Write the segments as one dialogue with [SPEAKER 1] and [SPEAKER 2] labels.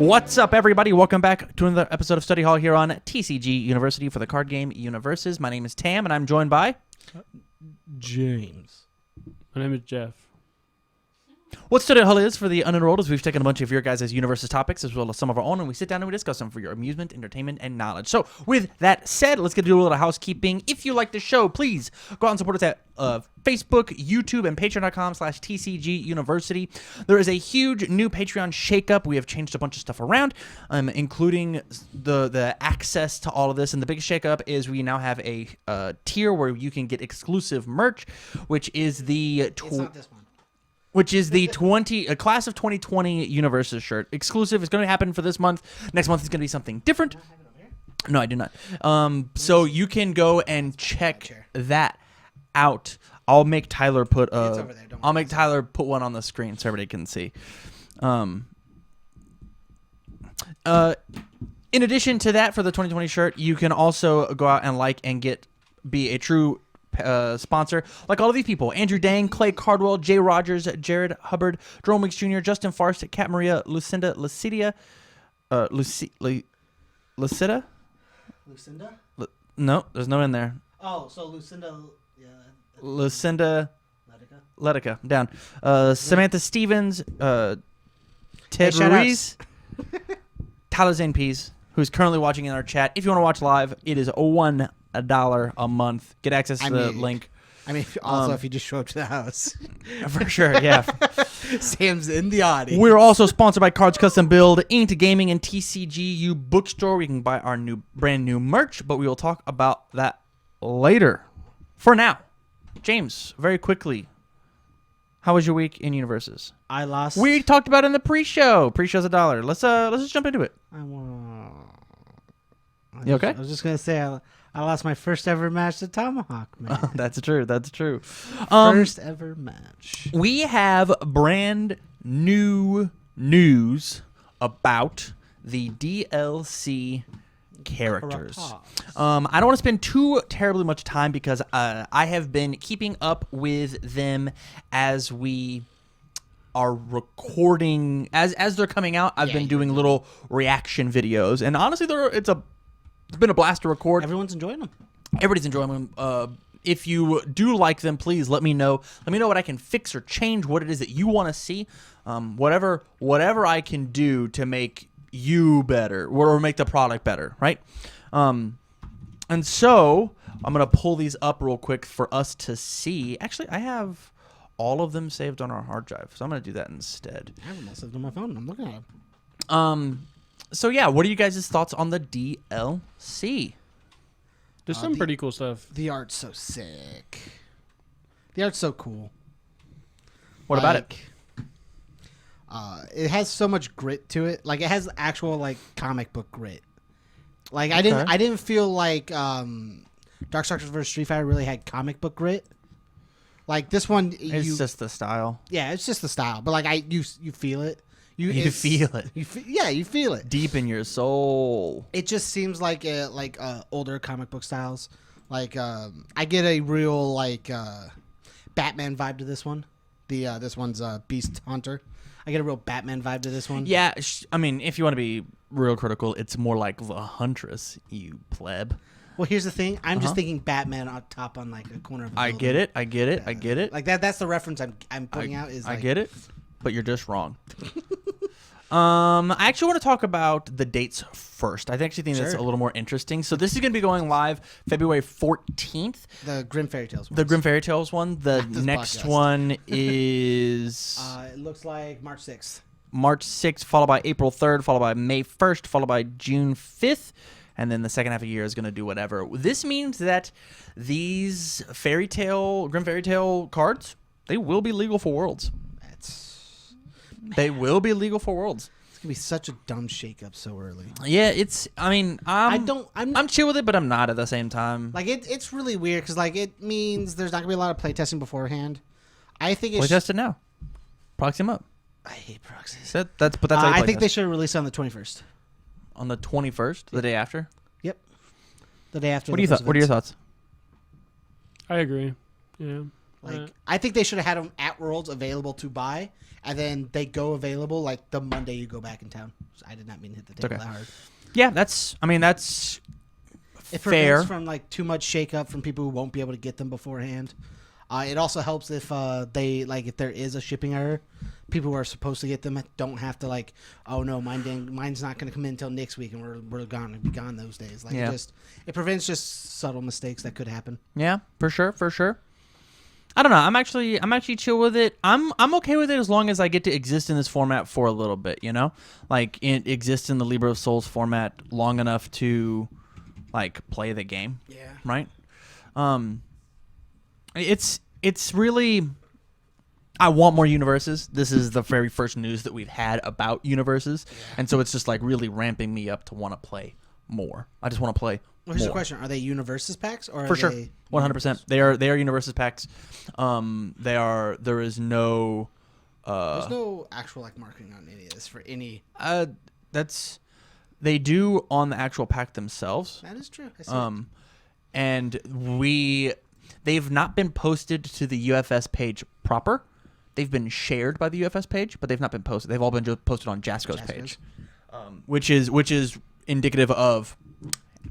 [SPEAKER 1] What's up, everybody? Welcome back to another episode of Study Hall here on TCGU University for the card game UniVersus. My name is Tam, and I'm joined by
[SPEAKER 2] James. My name is Jeff.
[SPEAKER 1] What Study Hall is for the unenrolled is we've taken a bunch of your guys' UniVersus topics as well as some of our own, and we sit down and we discuss them for your amusement, entertainment, and knowledge. So, with that said, let's get to do a little housekeeping. If you like the show, please go out and support us at Facebook, YouTube, and patreon.com/TCG University. There is a huge new Patreon shakeup. We have changed a bunch of stuff around, including the access to all of this. And the biggest shakeup is we now have a tier where you can get exclusive merch, which is the
[SPEAKER 3] It's not this one.
[SPEAKER 1] Which is the class of 2020 UniVersus shirt. Exclusive. It's going to happen for this month. Next month is going to be something different. No, I do not. So you can go and check that out. I'll make Tyler put
[SPEAKER 3] It's over there.
[SPEAKER 1] I'll make Tyler put one on the screen so everybody can see. In addition to that, for the 2020 shirt, you can also go out and be a true sponsor, like all of these people: Andrew Dang, Clay Cardwell, Jay Rogers, Jared Hubbard, Jerome Weeks Jr., Justin Farst, Kat Maria, Lucinda Lucidia, Lucida?
[SPEAKER 3] Lucinda?
[SPEAKER 1] No, there's no in there.
[SPEAKER 3] Oh, so Lucinda. Yeah.
[SPEAKER 1] Lucinda
[SPEAKER 3] Letica.
[SPEAKER 1] Letica, down. Samantha Stevens, Ted
[SPEAKER 3] shout
[SPEAKER 1] Ruiz, Tyler Zane Pease, who's currently watching in our chat. If you want to watch live, it is $1 a month. Get access to the link.
[SPEAKER 3] I mean, also if you just show up to the house.
[SPEAKER 1] For sure, yeah.
[SPEAKER 3] Sam's in the audience.
[SPEAKER 1] We're also sponsored by Cards Custom Build, Inked Gaming, and TCGU Bookstore. We can buy our brand new merch, but we will talk about that later. For now, James, very quickly, how was your week in UniVersus?
[SPEAKER 3] I lost.
[SPEAKER 1] We talked about it in the pre-show. Pre-show's $1. Let's just jump into it. You okay?
[SPEAKER 3] I was just gonna say I lost my first ever match to Tomahawk, man.
[SPEAKER 1] That's true. That's true.
[SPEAKER 3] First ever match.
[SPEAKER 1] We have brand new news about the DLC characters. I don't want to spend too terribly much time because I have been keeping up with them as we are recording. As they're coming out, I've been doing little reaction videos, and honestly, it's been a blast to record.
[SPEAKER 3] Everyone's enjoying them.
[SPEAKER 1] Everybody's enjoying them. If you do like them, please let me know. Let me know what I can fix or change, what it is that you want to see. Whatever I can do to make you better or make the product better, right? And so I'm going to pull these up real quick for us to see. Actually, I have all of them saved on our hard drive, so I'm going to do that instead.
[SPEAKER 3] I have them all saved on my phone. I'm looking at them.
[SPEAKER 1] So yeah, what are you guys' thoughts on the DLC?
[SPEAKER 2] There's some pretty cool stuff.
[SPEAKER 3] The art's so sick. The art's so cool.
[SPEAKER 1] What about it?
[SPEAKER 3] It has so much grit to it. Like, it has actual comic book grit. Like, I didn't feel like Darkstalkers vs. Street Fighter really had comic book grit. Like this one,
[SPEAKER 1] It's just the style.
[SPEAKER 3] Yeah, it's just the style. But you feel it.
[SPEAKER 1] You feel it.
[SPEAKER 3] You feel it
[SPEAKER 1] Deep in your soul.
[SPEAKER 3] It just seems like older comic book styles. Like I get a real Batman vibe to this one. This one's Beast Hunter. I get a real Batman vibe to this one.
[SPEAKER 1] Yeah, I mean, if you want to be real critical, it's more like the Huntress, you pleb.
[SPEAKER 3] Well, here's the thing. I'm just thinking Batman on top on a corner of a building.
[SPEAKER 1] I get it.
[SPEAKER 3] Like that's the reference I'm putting out.
[SPEAKER 1] I get it, but you're just wrong. I actually want to talk about the dates first. I actually think that's a little more interesting. So this is going to be going live February 14th.
[SPEAKER 3] The Grim Fairy Tales one.
[SPEAKER 1] The Grim Fairy Tales one. The next
[SPEAKER 3] podcast.
[SPEAKER 1] one is...
[SPEAKER 3] it looks like March 6th.
[SPEAKER 1] March 6th, followed by April 3rd, followed by May 1st, followed by June 5th. And then the second half of the year is going to do whatever. This means that these Grim Fairy Tale cards, they will be legal for Worlds. They will be legal for Worlds.
[SPEAKER 3] It's gonna be such a dumb shakeup so early.
[SPEAKER 1] Yeah, I'm chill with it, but I'm not at the same time.
[SPEAKER 3] It's really weird because it means there's not gonna be a lot of playtesting beforehand. I think it's
[SPEAKER 1] playtest it now. Proxy them up.
[SPEAKER 3] I hate proxies.
[SPEAKER 1] That's how you
[SPEAKER 3] I think they should release it on the 21st.
[SPEAKER 1] On the 21st, the day after.
[SPEAKER 3] Yep. The day after.
[SPEAKER 1] What are your thoughts?
[SPEAKER 2] I agree. Yeah.
[SPEAKER 3] Like, I think they should have had them at Worlds available to buy, and then they go available like the Monday you go back in town. I did not mean to hit the table
[SPEAKER 1] okay.
[SPEAKER 3] that hard.
[SPEAKER 1] Yeah, that's
[SPEAKER 3] It
[SPEAKER 1] fair.
[SPEAKER 3] prevents from like too much shakeup from people who won't be able to get them beforehand. It also helps if if there is a shipping error, people who are supposed to get them don't have to like, oh no, mine's not going to come in until next week, and we're gone those days. Like it prevents just subtle mistakes that could happen.
[SPEAKER 1] Yeah, for sure. I don't know. I'm actually chill with it. I'm okay with it as long as I get to exist in this format for a little bit. You know, like it exists in the Libra of Souls format long enough to like play the game.
[SPEAKER 3] Yeah.
[SPEAKER 1] Right. It's really. I want more UniVersus. This is the very first news that we've had about UniVersus, and so it's just like really ramping me up to want to play more. I just want to play.
[SPEAKER 3] Well, here's
[SPEAKER 1] more.
[SPEAKER 3] the question: are they UniVersus packs or
[SPEAKER 1] For
[SPEAKER 3] are
[SPEAKER 1] sure,
[SPEAKER 3] they
[SPEAKER 1] 100%. They are UniVersus packs. They are. There is no.
[SPEAKER 3] There's no actual like marketing on any of this for any.
[SPEAKER 1] That's. They do on the actual pack themselves.
[SPEAKER 3] That is true. I see it.
[SPEAKER 1] And they've not been posted to the UFS page proper. They've been shared by the UFS page, but they've not been posted. They've all been just posted on Jasco's page, which is indicative of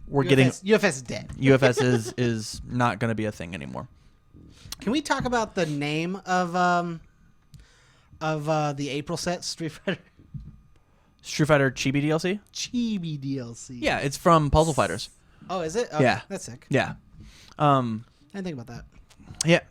[SPEAKER 1] we're getting
[SPEAKER 3] UFS is dead.
[SPEAKER 1] UFS is not going to be a thing anymore.
[SPEAKER 3] Can we talk about the name of the April set Street Fighter?
[SPEAKER 1] Street Fighter Chibi DLC?
[SPEAKER 3] Chibi DLC.
[SPEAKER 1] Yeah, it's from Puzzle Fighters.
[SPEAKER 3] Oh, is it? Okay,
[SPEAKER 1] Yeah.
[SPEAKER 3] That's sick.
[SPEAKER 1] Yeah.
[SPEAKER 3] I didn't think about that.
[SPEAKER 1] Yep.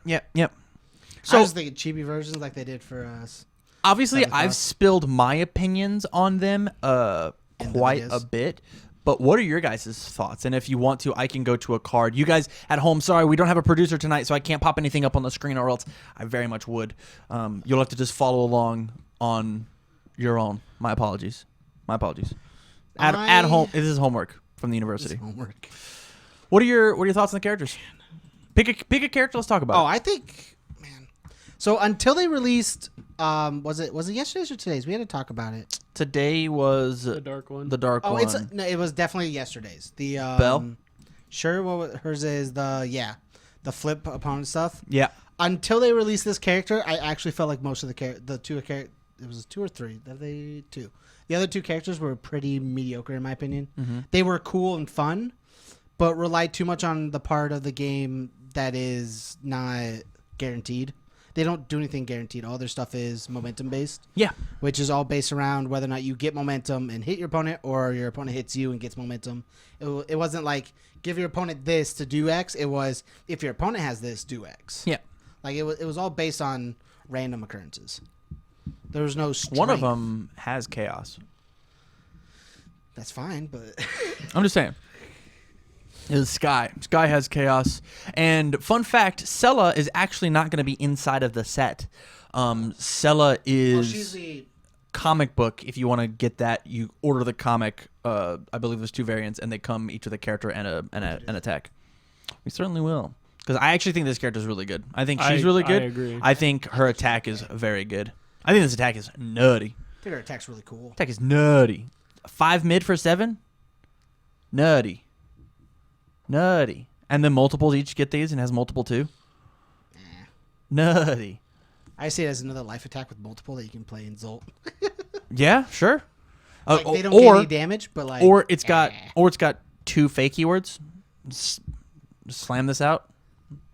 [SPEAKER 3] So I
[SPEAKER 1] So
[SPEAKER 3] was thinking chibi versions like they did for us.
[SPEAKER 1] obviously
[SPEAKER 3] Seventh
[SPEAKER 1] I've
[SPEAKER 3] House.
[SPEAKER 1] spilled my opinions on them
[SPEAKER 3] In the
[SPEAKER 1] quite
[SPEAKER 3] videos.
[SPEAKER 1] a bit. But what are your guys' thoughts? And if you want to, I can go to a card. You guys at home, sorry, we don't have a producer tonight, so I can't pop anything up on the screen, or else I very much would. You'll have to just follow along on your own. My apologies. At home, this is homework from the university.
[SPEAKER 3] Homework.
[SPEAKER 1] What are your thoughts on the characters? Pick a character. Let's talk about
[SPEAKER 3] Oh,
[SPEAKER 1] it.
[SPEAKER 3] I think, man. So until they released, was it yesterday's or today's? We had to talk about it.
[SPEAKER 1] Today was
[SPEAKER 2] The dark one.
[SPEAKER 1] the dark
[SPEAKER 3] Oh,
[SPEAKER 1] one.
[SPEAKER 3] no, it was definitely yesterday's. The
[SPEAKER 1] Bell?
[SPEAKER 3] Sure, hers is the flip opponent stuff.
[SPEAKER 1] Yeah.
[SPEAKER 3] Until they released this character, I actually felt like most of the two it was 2 or 3. Two. The other 2 characters were pretty mediocre in my opinion.
[SPEAKER 1] Mm-hmm.
[SPEAKER 3] They were cool and fun, but relied too much on the part of the game that is not guaranteed. They don't do anything guaranteed. All their stuff is momentum based.
[SPEAKER 1] Yeah.
[SPEAKER 3] Which is all based around whether or not you get momentum and hit your opponent, or your opponent hits you and gets momentum. It wasn't like give your opponent this to do X. It was if your opponent has this, do X.
[SPEAKER 1] Yeah.
[SPEAKER 3] Like it was all based on random occurrences. There was no strength.
[SPEAKER 1] One of them has chaos.
[SPEAKER 3] That's fine, but
[SPEAKER 1] I'm just saying. Is Sky. Sky has chaos. And fun fact, Sella is actually not going to be inside of the set. Sella is
[SPEAKER 3] she's the
[SPEAKER 1] comic book. If you want to get that, you order the comic. I believe there's 2 variants, and they come each with a character and an attack. We certainly will. Because I actually think this character is really good. I think she's really good.
[SPEAKER 2] I agree.
[SPEAKER 1] I think her attack is very good. I think this attack is nutty.
[SPEAKER 3] I think her attack's really cool.
[SPEAKER 1] Attack is nutty. 5 mid for 7? Nutty. And then multiples each get these and has multiple too? Nutty.
[SPEAKER 3] I see it as another life attack with multiple that you can play in Zolt.
[SPEAKER 1] Yeah, sure.
[SPEAKER 3] Like, they don't get any damage, but like
[SPEAKER 1] or it's got 2 fake keywords. Just slam this out.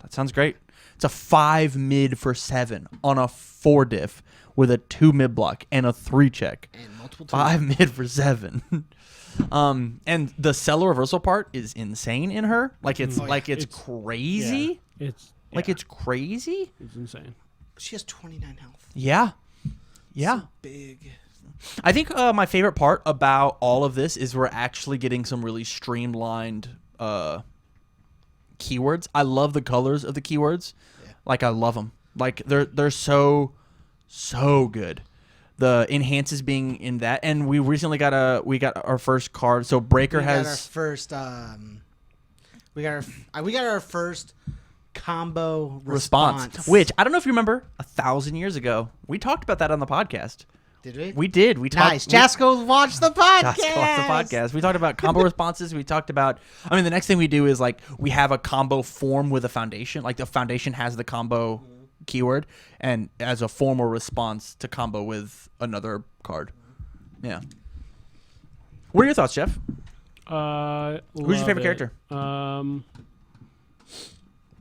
[SPEAKER 1] That sounds great. It's a 5 mid for 7 on a 4 diff with a 2 mid block and a 3 check.
[SPEAKER 3] and multiple
[SPEAKER 1] 5 mid for 7. And the Sella reversal part is insane in her. Like it's
[SPEAKER 2] It's-
[SPEAKER 1] crazy.
[SPEAKER 2] Yeah, it's
[SPEAKER 1] It's crazy.
[SPEAKER 2] it's insane.
[SPEAKER 3] She has 29 health.
[SPEAKER 1] Yeah. Yeah.
[SPEAKER 3] So big.
[SPEAKER 1] I think my favorite part about all of this is we're actually getting some really streamlined keywords. I love the colors of the keywords.
[SPEAKER 3] Yeah.
[SPEAKER 1] Like I love them. Like they're so good. The enhances being in that, and we recently got our first card. So Breaker
[SPEAKER 3] We
[SPEAKER 1] has
[SPEAKER 3] got our first. We got our first combo response.
[SPEAKER 1] which I don't know if you remember 1,000 years ago we talked about that on the podcast.
[SPEAKER 3] Did we?
[SPEAKER 1] We did. We talked.
[SPEAKER 3] Nice. Jasco watched the podcast.
[SPEAKER 1] That's off the podcast. We talked about combo responses. We talked about. I mean, the next thing we do is like we have a combo form with a foundation. Like the foundation has the combo keyword, and as a formal response to combo with another card. Yeah. What are your thoughts, Jeff? Who's your favorite character?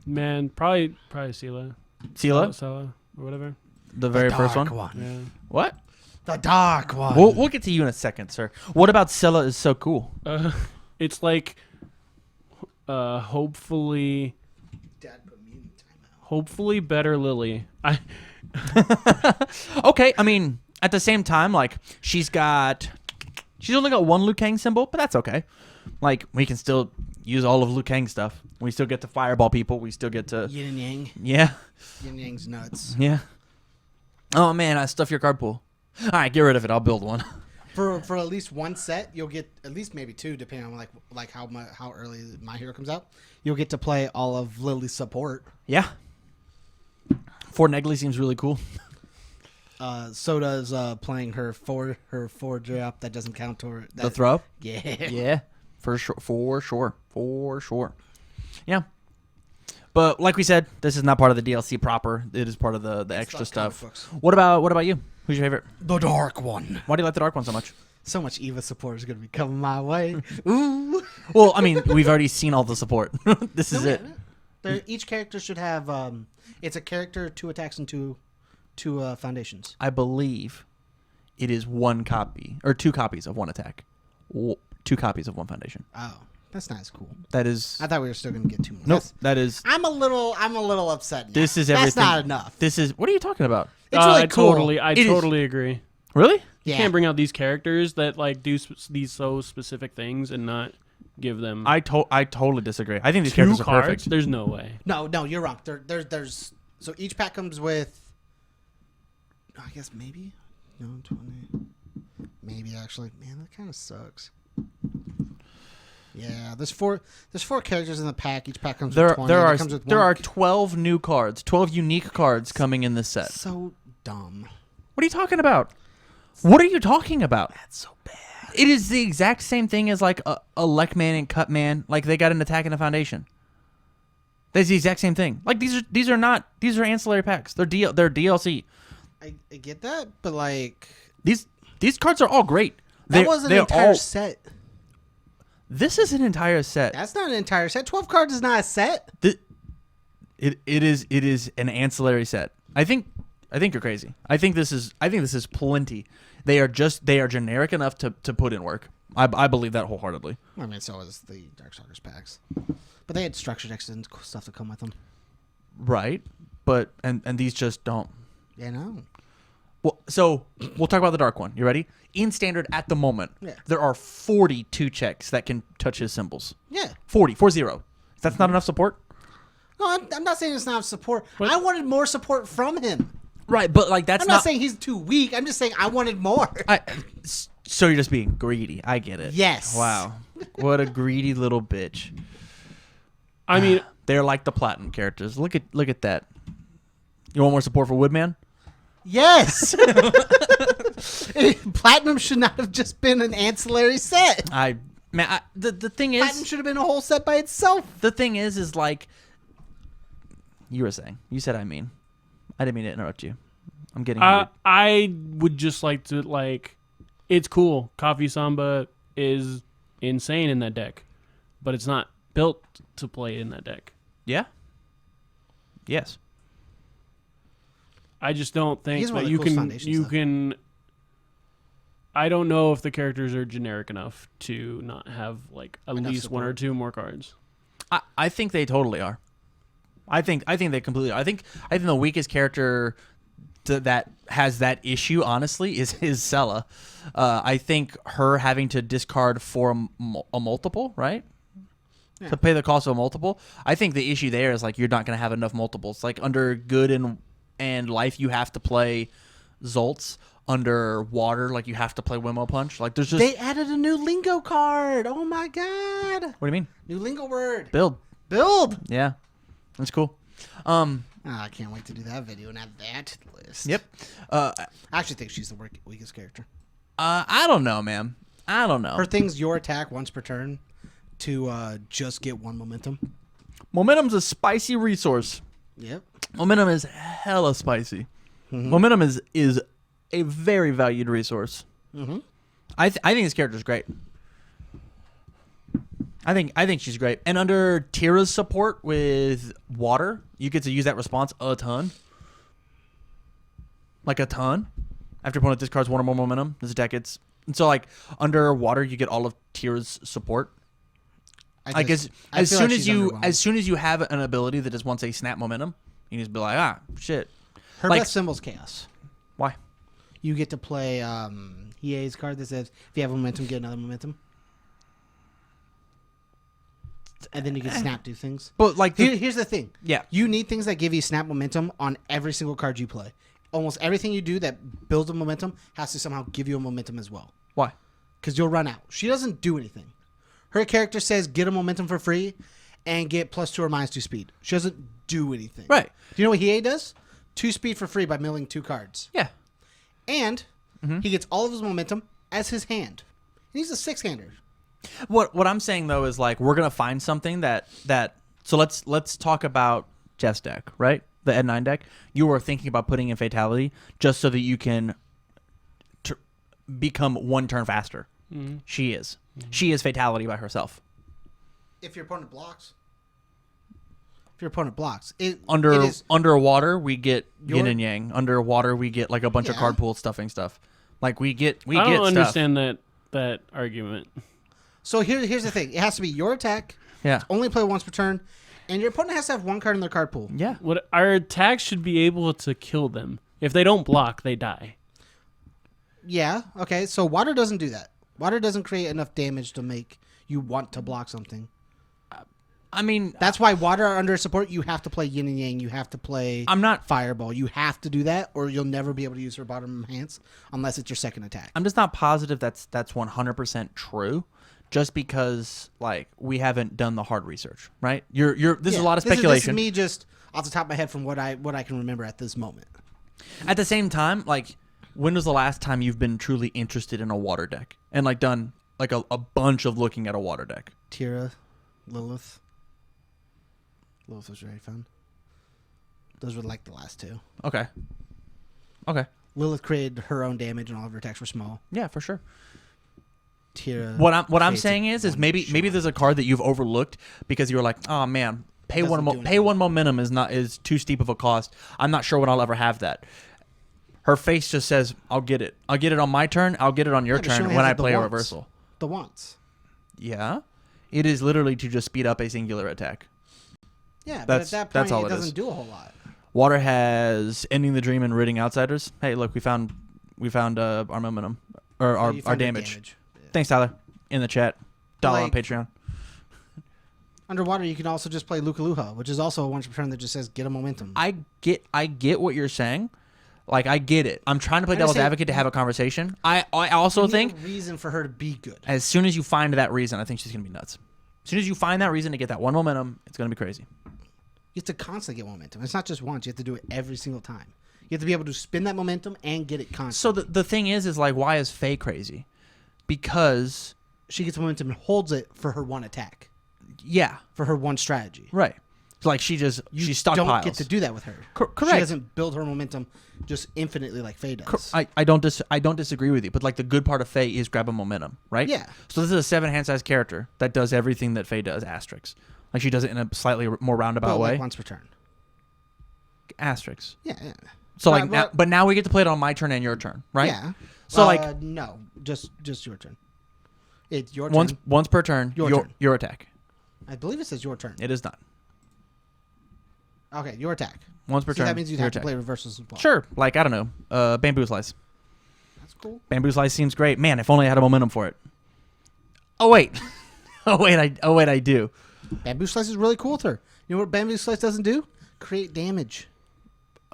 [SPEAKER 2] Man, probably Sela.
[SPEAKER 1] Sela?
[SPEAKER 2] Sela or whatever.
[SPEAKER 1] The very first one?
[SPEAKER 2] Yeah.
[SPEAKER 1] What?
[SPEAKER 3] The dark one.
[SPEAKER 1] We'll get to you in a second, sir. What about Sela is so cool?
[SPEAKER 2] It's like, hopefully better Lily.
[SPEAKER 1] Okay, I mean, at the same time, like, she's only got one Liu Kang symbol, but that's okay. Like, we can still use all of Liu Kang stuff. We still get to fireball people. We still get to...
[SPEAKER 3] Yin and Yang.
[SPEAKER 1] Yeah.
[SPEAKER 3] Yin and Yang's nuts.
[SPEAKER 1] Yeah. Oh, man, I stuffed your card pool. All right, get rid of it. I'll build one.
[SPEAKER 3] For at least one set, you'll get at least maybe two, depending on like how early My Hero comes out. You'll get to play all of Lily's support.
[SPEAKER 1] Yeah. Fort Negley seems really cool.
[SPEAKER 3] Soda's playing her four drop that doesn't count toward
[SPEAKER 1] The throw?
[SPEAKER 3] Yeah.
[SPEAKER 1] Yeah. For sure. Yeah. But like we said, this is not part of the DLC proper. It is part of the extra
[SPEAKER 3] like
[SPEAKER 1] stuff.
[SPEAKER 3] comic books.
[SPEAKER 1] What about you? Who's your favorite?
[SPEAKER 3] The dark one.
[SPEAKER 1] Why do you like the dark one so much?
[SPEAKER 3] So much Eva support is going to be coming my way. Ooh.
[SPEAKER 1] Well, I mean, we've already seen all the support. This is it.
[SPEAKER 3] Each character should have. It's a character, 2 attacks, and two foundations.
[SPEAKER 1] I believe it is 1 copy or 2 copies of 1 attack, 2 copies of 1 foundation.
[SPEAKER 3] Oh, that's not as cool.
[SPEAKER 1] That is.
[SPEAKER 3] I thought we were still going to get 2 more.
[SPEAKER 1] Nope. That is.
[SPEAKER 3] I'm a little upset. Now.
[SPEAKER 1] This is everything.
[SPEAKER 3] That's not enough.
[SPEAKER 1] This is. What are you talking about?
[SPEAKER 3] It's really
[SPEAKER 2] I
[SPEAKER 3] cool.
[SPEAKER 2] totally agree.
[SPEAKER 1] Really?
[SPEAKER 2] You can't bring out these characters that like do these so specific things and not give them.
[SPEAKER 1] I totally disagree. I think these
[SPEAKER 2] 2
[SPEAKER 1] characters are
[SPEAKER 2] cards.
[SPEAKER 1] perfect.
[SPEAKER 2] There's no way.
[SPEAKER 3] No, you're wrong. There's so each pack comes with. I guess maybe 20. Maybe actually, man, that kind of sucks. Yeah, there's four characters in the pack. Each pack comes with 20.
[SPEAKER 1] There are 12 new cards, 12 unique cards coming in this set.
[SPEAKER 3] So dumb.
[SPEAKER 1] What are you talking about? What are you talking about?
[SPEAKER 3] That's so bad.
[SPEAKER 1] It is the exact same thing as like a Lekman and Cutman. Like they got an attack and a foundation. That's the exact same thing. Like these are ancillary packs. They're DLC.
[SPEAKER 3] I get that, but like
[SPEAKER 1] These cards are all great.
[SPEAKER 3] that was an entire set.
[SPEAKER 1] This is an entire set.
[SPEAKER 3] That's not an entire set. 12 cards is not a set.
[SPEAKER 1] It is an ancillary set. I think you're crazy. I think this is plenty. They are generic enough to put in work. I believe that wholeheartedly.
[SPEAKER 3] I mean, so is the Darkstalkers packs, but they had structured X and stuff to come with them.
[SPEAKER 1] Right, but and these just don't.
[SPEAKER 3] Yeah, no.
[SPEAKER 1] Well, so we'll talk about the dark one. You ready? In standard at the moment, there are 42 checks that can touch his symbols.
[SPEAKER 3] Yeah.
[SPEAKER 1] 40. That's not enough support?
[SPEAKER 3] No, I'm not saying it's not support. What? I wanted more support from him.
[SPEAKER 1] Right, but like that's
[SPEAKER 3] I'm not saying he's too weak. I'm just saying I wanted more.
[SPEAKER 1] So you're just being greedy. I get it.
[SPEAKER 3] Yes.
[SPEAKER 1] Wow. What a greedy little bitch.
[SPEAKER 2] I mean,
[SPEAKER 1] they're like the platinum characters. Look at that. You want more support for Woodman?
[SPEAKER 3] Yes. Platinum should not have just been an ancillary set.
[SPEAKER 1] The thing is,
[SPEAKER 3] Platinum should have been a whole set by itself.
[SPEAKER 1] The thing is like you were saying. You said I didn't mean to interrupt you. I'm getting.
[SPEAKER 2] I would just like to it's cool. Coffee Samba is insane in that deck, but it's not built to play in that deck.
[SPEAKER 1] Yeah. Yes.
[SPEAKER 2] I just don't think that you can. I don't know if the characters are generic enough to not have like at least support. 1 or 2 more cards.
[SPEAKER 1] I think they totally are. I think they completely are. I think the weakest character that has that issue, honestly, is Sela. I think her having to discard for a multiple, right? Yeah. To pay the cost of a multiple. I think the issue there is like you're not going to have enough multiples. Like under good and life, you have to play Zolts. Under water, like you have to play Wimo Punch. Like there's just
[SPEAKER 3] they added a new lingo card. Oh my god!
[SPEAKER 1] What do you mean?
[SPEAKER 3] New lingo word.
[SPEAKER 1] Build.
[SPEAKER 3] Yeah,
[SPEAKER 1] that's cool.
[SPEAKER 3] I can't wait to do that video and add that to the list.
[SPEAKER 1] Yep.
[SPEAKER 3] I actually think she's the weakest character.
[SPEAKER 1] I don't know, man. I don't know.
[SPEAKER 3] Her thing's your attack once per turn to just get 1 momentum.
[SPEAKER 1] Momentum's a spicy resource.
[SPEAKER 3] Yep.
[SPEAKER 1] Momentum is hella spicy.
[SPEAKER 3] Mhm.
[SPEAKER 1] Momentum is a very valued resource.
[SPEAKER 3] Mm-hmm.
[SPEAKER 1] I think this character's great. I think she's great. And under Tira's support with water, you get to use that response a ton. Like a ton. After opponent discards one or more momentum, this attack gets. And so like under water, you get all of Tira's support. Like as soon as you have an ability that just wants a snap momentum, you just be like, shit.
[SPEAKER 3] Her
[SPEAKER 1] like,
[SPEAKER 3] best symbol's chaos.
[SPEAKER 1] Why?
[SPEAKER 3] You get to play EA's card that says if you have momentum, get another momentum. And then you can snap do things.
[SPEAKER 1] But like
[SPEAKER 3] Here's the thing.
[SPEAKER 1] Yeah.
[SPEAKER 3] You need things that give you snap momentum on every single card you play. Almost everything you do that builds a momentum has to somehow give you a momentum as well.
[SPEAKER 1] Why?
[SPEAKER 3] Because you'll run out. She doesn't do anything. Her character says get a momentum for free and get +2 or -2 speed. She doesn't do anything.
[SPEAKER 1] Right.
[SPEAKER 3] Do you know what EA does? 2 speed for free by milling 2 cards.
[SPEAKER 1] Yeah.
[SPEAKER 3] And he gets all of his momentum as his hand. And he's a 6-hander.
[SPEAKER 1] What I'm saying though is like we're gonna find something that so let's talk about Jeff's deck, right? The Ed 9 deck. You were thinking about putting in Fatality just so that you can become 1 turn faster.
[SPEAKER 2] Mm-hmm.
[SPEAKER 1] She is. Mm-hmm. She is Fatality by herself.
[SPEAKER 3] If your opponent blocks.
[SPEAKER 1] Underwater we get yin and yang. Underwater we get like a bunch of card pool stuffing stuff. Like we get
[SPEAKER 2] I don't
[SPEAKER 1] stuff.
[SPEAKER 2] understand that argument.
[SPEAKER 3] So here's the thing. It has to be your attack.
[SPEAKER 1] Yeah.
[SPEAKER 3] Only play once per turn. And your opponent has to have 1 card in their card pool.
[SPEAKER 1] Yeah.
[SPEAKER 2] What our attacks should be able to kill them. If they don't block, they die.
[SPEAKER 3] Yeah. Okay. So water doesn't do that. Water doesn't create enough damage to make you want to block something.
[SPEAKER 1] I mean,
[SPEAKER 3] That's why water under support, you have to play yin and yang. You have to play
[SPEAKER 1] I'm not
[SPEAKER 3] fireball. You have to do that or you'll never be able to use her bottom hands unless it's your second attack.
[SPEAKER 1] I'm just not positive that's 100% true. Just because like we haven't done the hard research, right? This is a lot of speculation.
[SPEAKER 3] This is me just off the top of my head from what I can remember at this moment.
[SPEAKER 1] At the same time, like when was the last time you've been truly interested in a water deck and like done like a bunch of looking at a water deck?
[SPEAKER 3] Tira, Lilith. Lilith was very fun. Those were like the last 2.
[SPEAKER 1] Okay.
[SPEAKER 3] Lilith created her own damage and all of her attacks were small.
[SPEAKER 1] Yeah, for sure.
[SPEAKER 3] Tira.
[SPEAKER 1] What I'm saying is maybe there's a card that you've overlooked because you were like, oh man, pay one momentum is too steep of a cost. I'm not sure when I'll ever have that. Her face just says, I'll get it. I'll get it on my turn. I'll get it on your
[SPEAKER 3] but she
[SPEAKER 1] turn
[SPEAKER 3] only
[SPEAKER 1] when
[SPEAKER 3] has
[SPEAKER 1] I
[SPEAKER 3] the
[SPEAKER 1] play a
[SPEAKER 3] once.
[SPEAKER 1] reversal.
[SPEAKER 3] The once.
[SPEAKER 1] Yeah, it is literally to just speed up a singular attack.
[SPEAKER 3] Yeah, but
[SPEAKER 1] That's-
[SPEAKER 3] at that
[SPEAKER 1] that's
[SPEAKER 3] point
[SPEAKER 1] all
[SPEAKER 3] it
[SPEAKER 1] it
[SPEAKER 3] doesn't
[SPEAKER 1] is.
[SPEAKER 3] do a whole lot.
[SPEAKER 1] Water has ending the dream and ridding outsiders. Hey, look, we found our momentum or
[SPEAKER 3] You
[SPEAKER 1] our
[SPEAKER 3] found the
[SPEAKER 1] damage.
[SPEAKER 3] Yeah.
[SPEAKER 1] Thanks, Tyler. In the chat, $1 on
[SPEAKER 3] Like-
[SPEAKER 1] Patreon.
[SPEAKER 3] Underwater, you can also just play Luka Luha, which is also a once per turn that just says get a momentum.
[SPEAKER 1] I get what you're saying. Like I get it. I'm trying to play devil's advocate to have a conversation. I also
[SPEAKER 3] You need
[SPEAKER 1] think
[SPEAKER 3] a reason for her to be good.
[SPEAKER 1] as soon as you find that reason, I think she's gonna be nuts. As soon as you find that reason to get that 1 momentum, it's gonna be crazy.
[SPEAKER 3] You have to constantly get momentum. It's not just once. You have to do it every single time. You have to be able to spin that momentum and get it constantly.
[SPEAKER 1] So the thing is like why is Faye crazy? Because
[SPEAKER 3] She gets momentum and holds it for her 1 attack,
[SPEAKER 1] yeah,
[SPEAKER 3] for her 1 strategy.
[SPEAKER 1] right. So like she stockpiles.
[SPEAKER 3] Don't get to do that with her.
[SPEAKER 1] Correct.
[SPEAKER 3] She doesn't build her momentum just infinitely like Faye does.
[SPEAKER 1] I don't disagree with you, but like the good part of Faye is grab a momentum, right?
[SPEAKER 3] Yeah.
[SPEAKER 1] So this is a 7 hand size character that does everything that Faye does. Asterisks. Like she does it in a slightly more roundabout
[SPEAKER 3] But
[SPEAKER 1] way.
[SPEAKER 3] like once per turn.
[SPEAKER 1] Asterisks.
[SPEAKER 3] Yeah.
[SPEAKER 1] So
[SPEAKER 3] Right,
[SPEAKER 1] like,
[SPEAKER 3] right.
[SPEAKER 1] but now we get to play it on my turn and your turn, right?
[SPEAKER 3] Yeah.
[SPEAKER 1] So like
[SPEAKER 3] no, just your turn. It's your turn.
[SPEAKER 1] once per turn,
[SPEAKER 3] Your turn.
[SPEAKER 1] your attack.
[SPEAKER 3] I believe it says your turn.
[SPEAKER 1] It is not
[SPEAKER 3] Okay, your attack.
[SPEAKER 1] once per
[SPEAKER 3] So
[SPEAKER 1] turn.
[SPEAKER 3] that means you'd
[SPEAKER 1] your
[SPEAKER 3] have to
[SPEAKER 1] attack.
[SPEAKER 3] play reversals as well.
[SPEAKER 1] Sure. Like I don't know, bamboo slice.
[SPEAKER 3] That's cool.
[SPEAKER 1] Bamboo slice seems great. Man, if only I had a momentum for it. Oh wait, I do.
[SPEAKER 3] Bamboo Slice is really cool with her. You know what Bamboo Slice doesn't do? Create damage.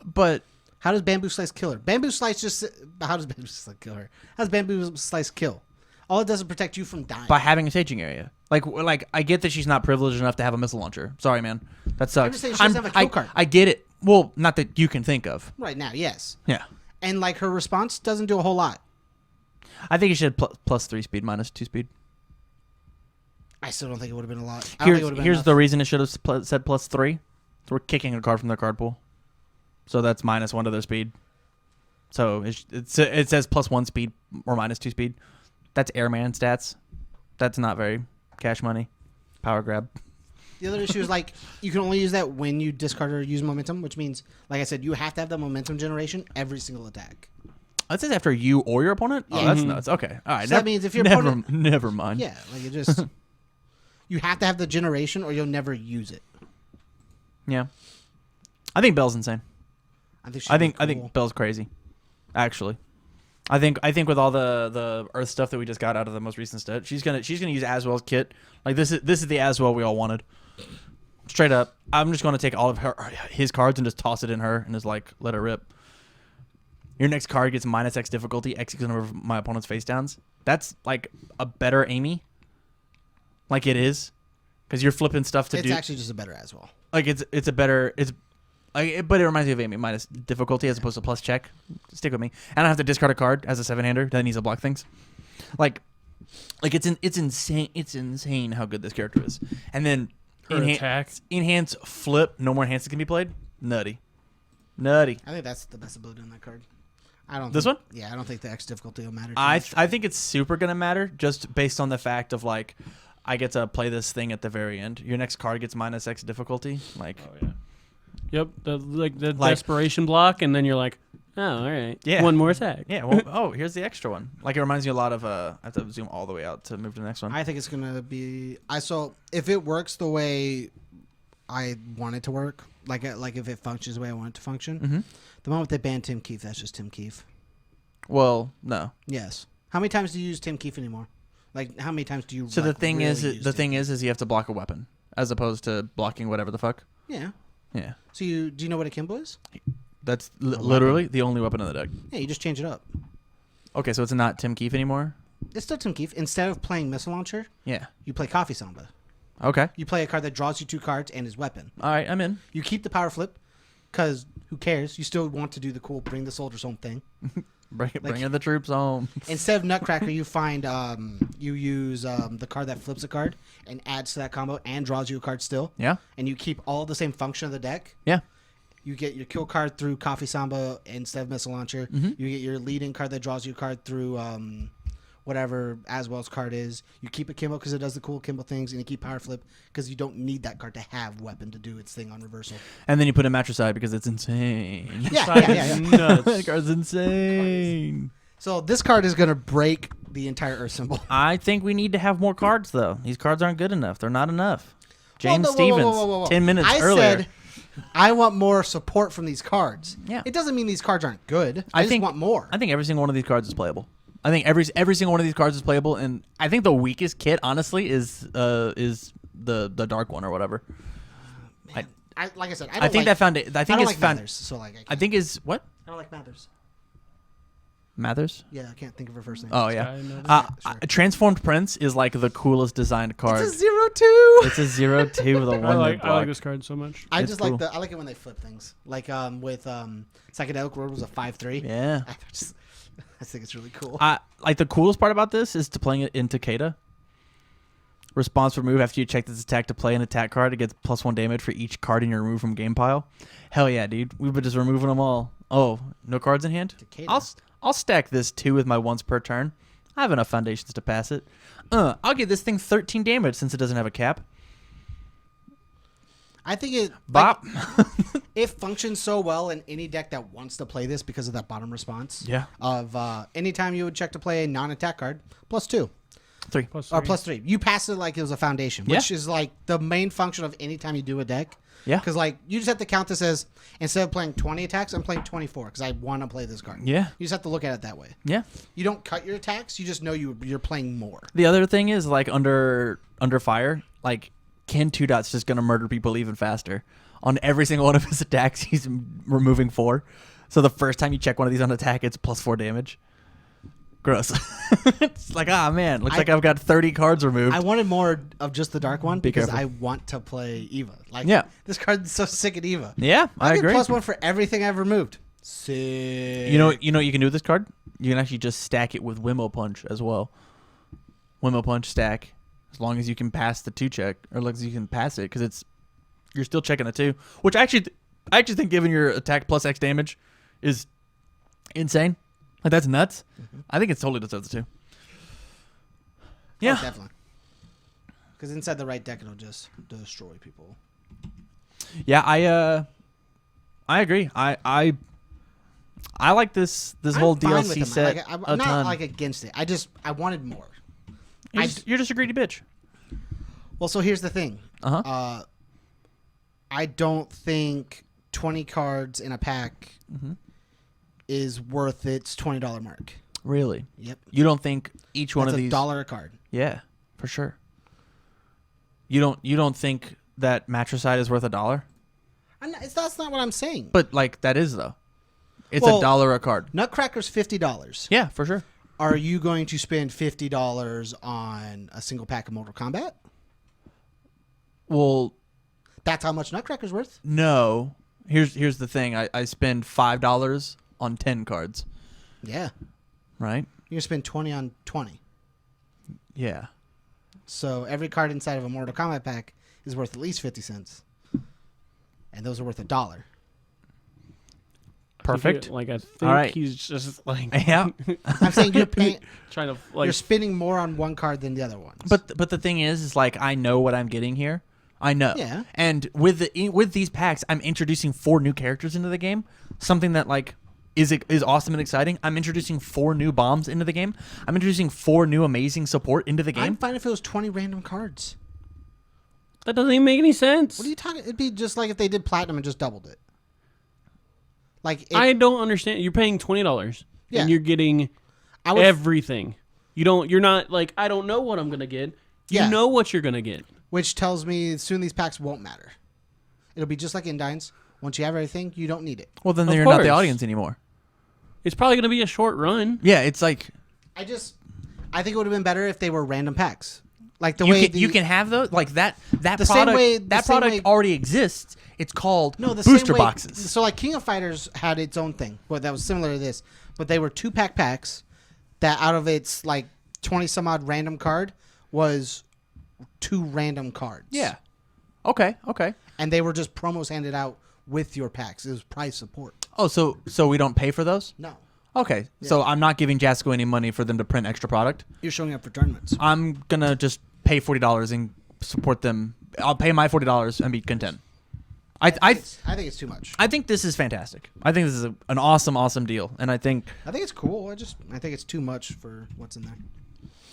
[SPEAKER 1] But
[SPEAKER 3] How does Bamboo Slice kill her? Bamboo Slice just... How does Bamboo Slice kill her? How does Bamboo Slice kill? All it does is protect you from dying.
[SPEAKER 1] by having a staging area, like I get that she's not privileged enough to have a missile launcher. Sorry, man, that sucks.
[SPEAKER 3] I'm just saying she doesn't have a kill card.
[SPEAKER 1] I get it. Well, not that you can think of.
[SPEAKER 3] Right now, yes.
[SPEAKER 1] Yeah,
[SPEAKER 3] And like her response doesn't do a whole lot.
[SPEAKER 1] I think you should +3 speed, -2 speed.
[SPEAKER 3] I still don't think it would have been a lot. I don't think it would have been
[SPEAKER 1] Here's
[SPEAKER 3] enough.
[SPEAKER 1] the reason it should have said +3. So we're kicking a card from their card pool. So that's -1 to their speed. So it says +1 speed or -2 speed. That's airman stats. That's not very cash money. Power grab.
[SPEAKER 3] The other issue is like you can only use that when you discard or use momentum, which means, like I said, you have to have the momentum generation every single attack.
[SPEAKER 1] That says after you or your opponent? Oh,
[SPEAKER 3] Yeah.
[SPEAKER 1] that's nuts. Okay. All right.
[SPEAKER 3] So that means if your
[SPEAKER 1] never,
[SPEAKER 3] opponent-
[SPEAKER 1] never mind.
[SPEAKER 3] Yeah, like it just you have to have the generation or you'll never use it.
[SPEAKER 1] Yeah. I think Belle's insane.
[SPEAKER 3] I think
[SPEAKER 1] I think Belle's crazy. Actually. I think with all the Earth stuff that we just got out of the most recent set, she's gonna use Aswell's kit. Like this is the Aswell we all wanted. Straight up. I'm just gonna take all of his cards and just toss it in her and just like let it rip. Your next card gets -X difficulty, executing over my opponent's face downs. That's like a better Amy. Like it is. Because you're flipping stuff to
[SPEAKER 3] it's
[SPEAKER 1] do.
[SPEAKER 3] actually just a better as well.
[SPEAKER 1] Like it's a better but it reminds me of Amy minus difficulty as opposed to plus check. Stick with me. And I don't have to discard a card as a 7-hander that needs to block things. Like it's insane. It's insane how good this character is. And then
[SPEAKER 2] Her attack.
[SPEAKER 1] enhance flip. No more enhances can be played. Nutty. I
[SPEAKER 3] I think that's the best ability on that card. I don't.
[SPEAKER 1] This
[SPEAKER 3] think,
[SPEAKER 1] one?
[SPEAKER 3] Yeah, I don't think the X difficulty will matter. Too
[SPEAKER 1] I
[SPEAKER 3] much.
[SPEAKER 1] think it's super gonna matter just based on the fact of like I get to play this thing at the very end. Your next card gets -X difficulty. Like
[SPEAKER 2] Oh yeah. Yep. The desperation block, and then you're like, oh, all right.
[SPEAKER 1] Yeah.
[SPEAKER 2] One more attack.
[SPEAKER 1] yeah. Well, oh, here's the extra one. Like it reminds me a lot of. I have to zoom all the way out to move to the next one.
[SPEAKER 3] I think it's gonna be. If it works the way I want it to work, like if it functions the way I want it to function,
[SPEAKER 1] Mm-hmm.
[SPEAKER 3] the moment they ban Tim Keefe, that's just Tim Keefe.
[SPEAKER 1] Well, no.
[SPEAKER 3] Yes. How many times do you use Tim Keefe anymore? Like how many times do you?
[SPEAKER 1] So
[SPEAKER 3] like,
[SPEAKER 1] the thing
[SPEAKER 3] really
[SPEAKER 1] is,
[SPEAKER 3] use
[SPEAKER 1] the
[SPEAKER 3] Tim
[SPEAKER 1] thing
[SPEAKER 3] Keefe?
[SPEAKER 1] is you have to block a weapon as opposed to blocking whatever the fuck.
[SPEAKER 3] Yeah.
[SPEAKER 1] Yeah,
[SPEAKER 3] So do you know what a Kimbo is?
[SPEAKER 1] that's
[SPEAKER 3] weapon.
[SPEAKER 1] literally the only weapon in the deck.
[SPEAKER 3] Yeah, you just change it up.
[SPEAKER 1] Okay, so it's not Tim Keefe anymore.
[SPEAKER 3] It's still Tim Keefe. Instead of playing Missile Launcher,
[SPEAKER 1] Yeah.
[SPEAKER 3] you play Coffee Samba.
[SPEAKER 1] Okay.
[SPEAKER 3] You play a card that draws you 2 cards and his weapon.
[SPEAKER 1] All right, I'm in.
[SPEAKER 3] You keep the power flip, because who cares? You still want to do the cool bring the soldiers home thing.
[SPEAKER 1] Bringing the troops home.
[SPEAKER 3] Instead of Nutcracker, you find you use the card that flips a card and adds to that combo and draws you a card still.
[SPEAKER 1] Yeah.
[SPEAKER 3] And you keep all the same function of the deck.
[SPEAKER 1] Yeah.
[SPEAKER 3] You get your kill card through Coffee Samba instead of Missile Launcher.
[SPEAKER 1] Mhm.
[SPEAKER 3] You get your leading card that draws you a card through whatever Aswell's card is. You keep a Kimbo because it does the cool Kimbo things, and you keep Power Flip because you don't need that card to have weapon to do its thing on reversal.
[SPEAKER 1] And then you put a matricide because it's insane.
[SPEAKER 3] Yeah.
[SPEAKER 1] that
[SPEAKER 2] Nuts.
[SPEAKER 1] card's insane.
[SPEAKER 3] So this card is going to break the entire Earth symbol.
[SPEAKER 1] I think we need to have more cards, though. These cards aren't good enough. They're not enough. James
[SPEAKER 3] Whoa,
[SPEAKER 1] Stevens,
[SPEAKER 3] whoa.
[SPEAKER 1] 10 minutes
[SPEAKER 3] I
[SPEAKER 1] earlier.
[SPEAKER 3] said I want more support from these cards.
[SPEAKER 1] Yeah.
[SPEAKER 3] It doesn't mean these cards aren't good. I just want more.
[SPEAKER 1] I think every single one of these cards is playable. I think every single one of these cards is playable, and I think the weakest kit, honestly, is the dark one or whatever.
[SPEAKER 3] Man, like I said,
[SPEAKER 1] I think that found it. I
[SPEAKER 3] I
[SPEAKER 1] think
[SPEAKER 3] don't
[SPEAKER 1] it's
[SPEAKER 3] like
[SPEAKER 1] found.
[SPEAKER 3] Mathers, so like
[SPEAKER 1] I think is what
[SPEAKER 3] I don't like Mathers.
[SPEAKER 1] Mathers.
[SPEAKER 3] Yeah, I can't think of her first name.
[SPEAKER 1] Oh yeah.
[SPEAKER 2] Sky Mathers?
[SPEAKER 3] Sure.
[SPEAKER 1] Transformed Prince is like the coolest designed card.
[SPEAKER 3] It's a 0/2.
[SPEAKER 1] It's a 0/2 with a one.
[SPEAKER 2] I like
[SPEAKER 1] block.
[SPEAKER 2] this card so much.
[SPEAKER 3] I
[SPEAKER 1] It's
[SPEAKER 3] just
[SPEAKER 1] cool.
[SPEAKER 3] I like it when they flip things. Like with Psychedelic World was a 5/3.
[SPEAKER 1] Yeah.
[SPEAKER 3] I think it's really cool.
[SPEAKER 1] Like the coolest part about this is to playing it in Takeda. Response remove after you check this attack to play an attack card. It gets +1 damage for each card in your remove from game pile. Hell yeah, dude. We've been just removing them all. Oh, no cards in hand?
[SPEAKER 3] Takeda.
[SPEAKER 1] I'll stack this 2 with my once per turn. I have enough foundations to pass it. I'll give this thing 13 damage since it doesn't have a cap.
[SPEAKER 3] I think it
[SPEAKER 1] Bop.
[SPEAKER 3] it functions so well in any deck that wants to play this because of that bottom response.
[SPEAKER 1] Yeah.
[SPEAKER 3] Of anytime you would check to play a non-attack card, +2
[SPEAKER 1] 3.
[SPEAKER 2] Plus
[SPEAKER 3] or
[SPEAKER 2] three.
[SPEAKER 3] +3. You pass it like it was a foundation, which is like the main function of any time you do a deck.
[SPEAKER 1] Yeah.
[SPEAKER 3] Because like you just have to count this as instead of playing 20 attacks, I'm playing 24 because I want to play this card.
[SPEAKER 1] Yeah.
[SPEAKER 3] You just have to look at it that way.
[SPEAKER 1] Yeah.
[SPEAKER 3] You don't cut your attacks. You just know you're playing more.
[SPEAKER 1] The other thing is like under fire, like Ken 2 Dot's just gonna murder people even faster. On every single one of his attacks, he's removing 4. So the first time you check one of these on attack, it's +4 damage. Gross. It's like, man, looks like I've got 30 cards removed.
[SPEAKER 3] I wanted more of just the dark one
[SPEAKER 1] Be
[SPEAKER 3] because
[SPEAKER 1] careful.
[SPEAKER 3] I want to play Eva. Like,
[SPEAKER 1] Yeah.
[SPEAKER 3] this card's so sick at Eva.
[SPEAKER 1] Yeah, I
[SPEAKER 3] get
[SPEAKER 1] agree.
[SPEAKER 3] +1 for everything I've removed. Sick.
[SPEAKER 1] You know what you can do with this card? You can actually just stack it with Wimmo Punch as well. Wimmo Punch stack, as long as you can pass the 2 check, or as long as you can pass it, because You're still checking a 2, which I actually think giving your attack plus X damage is insane. Like, that's nuts. I think it totally deserves a 2. Yeah.
[SPEAKER 3] Oh, definitely. Because inside the right deck, it'll just destroy people.
[SPEAKER 1] Yeah, I agree. I like this whole
[SPEAKER 3] I'm fine with
[SPEAKER 1] DLC
[SPEAKER 3] them.
[SPEAKER 1] set
[SPEAKER 3] Like, I'm
[SPEAKER 1] a
[SPEAKER 3] not
[SPEAKER 1] ton.
[SPEAKER 3] like against it. I wanted more.
[SPEAKER 1] You're just a greedy bitch.
[SPEAKER 3] Well, so here's the thing.
[SPEAKER 1] Uh-huh.
[SPEAKER 3] I don't think 20 cards in a pack is worth its $20 mark.
[SPEAKER 1] Really?
[SPEAKER 3] Yep.
[SPEAKER 1] You don't think each one
[SPEAKER 3] That's
[SPEAKER 1] of these
[SPEAKER 3] $1 a card.
[SPEAKER 1] Yeah, for sure. You don't think that Matricide is worth $1?
[SPEAKER 3] That's not what I'm saying.
[SPEAKER 1] But like that is though. It's
[SPEAKER 3] Well,
[SPEAKER 1] $1 a card.
[SPEAKER 3] Nutcracker's $50.
[SPEAKER 1] Yeah, for sure.
[SPEAKER 3] Are you going to spend $50 on a single pack of Mortal Kombat?
[SPEAKER 1] Well,
[SPEAKER 3] That's how much Nutcracker's worth.
[SPEAKER 1] no. Here's the thing. I spend $5 on 10 cards,
[SPEAKER 3] Yeah.
[SPEAKER 1] right?
[SPEAKER 3] You're going to spend 20 on 20.
[SPEAKER 1] Yeah.
[SPEAKER 3] So every card inside of a Mortal Kombat pack is worth at least 50 cents. And those are worth $1.
[SPEAKER 1] Perfect.
[SPEAKER 2] I think
[SPEAKER 1] All right.
[SPEAKER 2] he's just like
[SPEAKER 1] Yeah.
[SPEAKER 3] I'm saying you're paying,
[SPEAKER 2] trying to like.
[SPEAKER 3] you're spending more on one card than the other ones.
[SPEAKER 1] But the thing is like I know what I'm getting here. I know.
[SPEAKER 3] Yeah.
[SPEAKER 1] And with these packs, I'm introducing 4 new characters into the game. Something that like is awesome and exciting. I'm introducing 4 new bombs into the game. I'm introducing 4 new amazing support into the game.
[SPEAKER 3] I'm fine if it was 20 random cards.
[SPEAKER 2] That doesn't even make any sense.
[SPEAKER 3] What are you talking? It'd be just like if they did platinum and just doubled it. Like
[SPEAKER 2] I don't understand. You're paying $20
[SPEAKER 3] Yeah.
[SPEAKER 2] and you're getting
[SPEAKER 3] I would,
[SPEAKER 2] everything. You're not like, I don't know what I'm gonna get. You
[SPEAKER 3] Yeah.
[SPEAKER 2] know what you're gonna get.
[SPEAKER 3] which tells me soon these packs won't matter. It'll be just like Indines. Once you have everything, you don't need it.
[SPEAKER 1] Well, then
[SPEAKER 2] Of
[SPEAKER 1] you're not the
[SPEAKER 2] course.
[SPEAKER 1] audience anymore.
[SPEAKER 2] It's probably gonna be a short run.
[SPEAKER 1] Yeah, it's like
[SPEAKER 3] I think it would have been better if they were random packs. Like the
[SPEAKER 1] you
[SPEAKER 3] way
[SPEAKER 1] can, you can have those like that
[SPEAKER 3] The same
[SPEAKER 1] product
[SPEAKER 3] way- the
[SPEAKER 1] that
[SPEAKER 3] same
[SPEAKER 1] product
[SPEAKER 3] way-
[SPEAKER 1] already exists. It's called
[SPEAKER 3] no the
[SPEAKER 1] booster
[SPEAKER 3] same way,
[SPEAKER 1] boxes.
[SPEAKER 3] So like King of Fighters had its own thing, but that was similar to this. But they were 2-pack packs that out of its like 20 some odd random card was 2 random cards.
[SPEAKER 1] Yeah. Okay.
[SPEAKER 3] And they were just promos handed out with your packs. It was prize support.
[SPEAKER 1] Oh, so we don't pay for those?
[SPEAKER 3] No,
[SPEAKER 1] Okay. So I'm not giving Jasco any money for them to print extra product.
[SPEAKER 3] you're showing up for tournaments.
[SPEAKER 1] I'm gonna just pay $40 and support them. I'll pay my $40 and be content. I
[SPEAKER 3] think it's too much.
[SPEAKER 1] I think this is fantastic. I think this is an awesome deal, and I think
[SPEAKER 3] I think it's cool. I think it's too much for what's in there.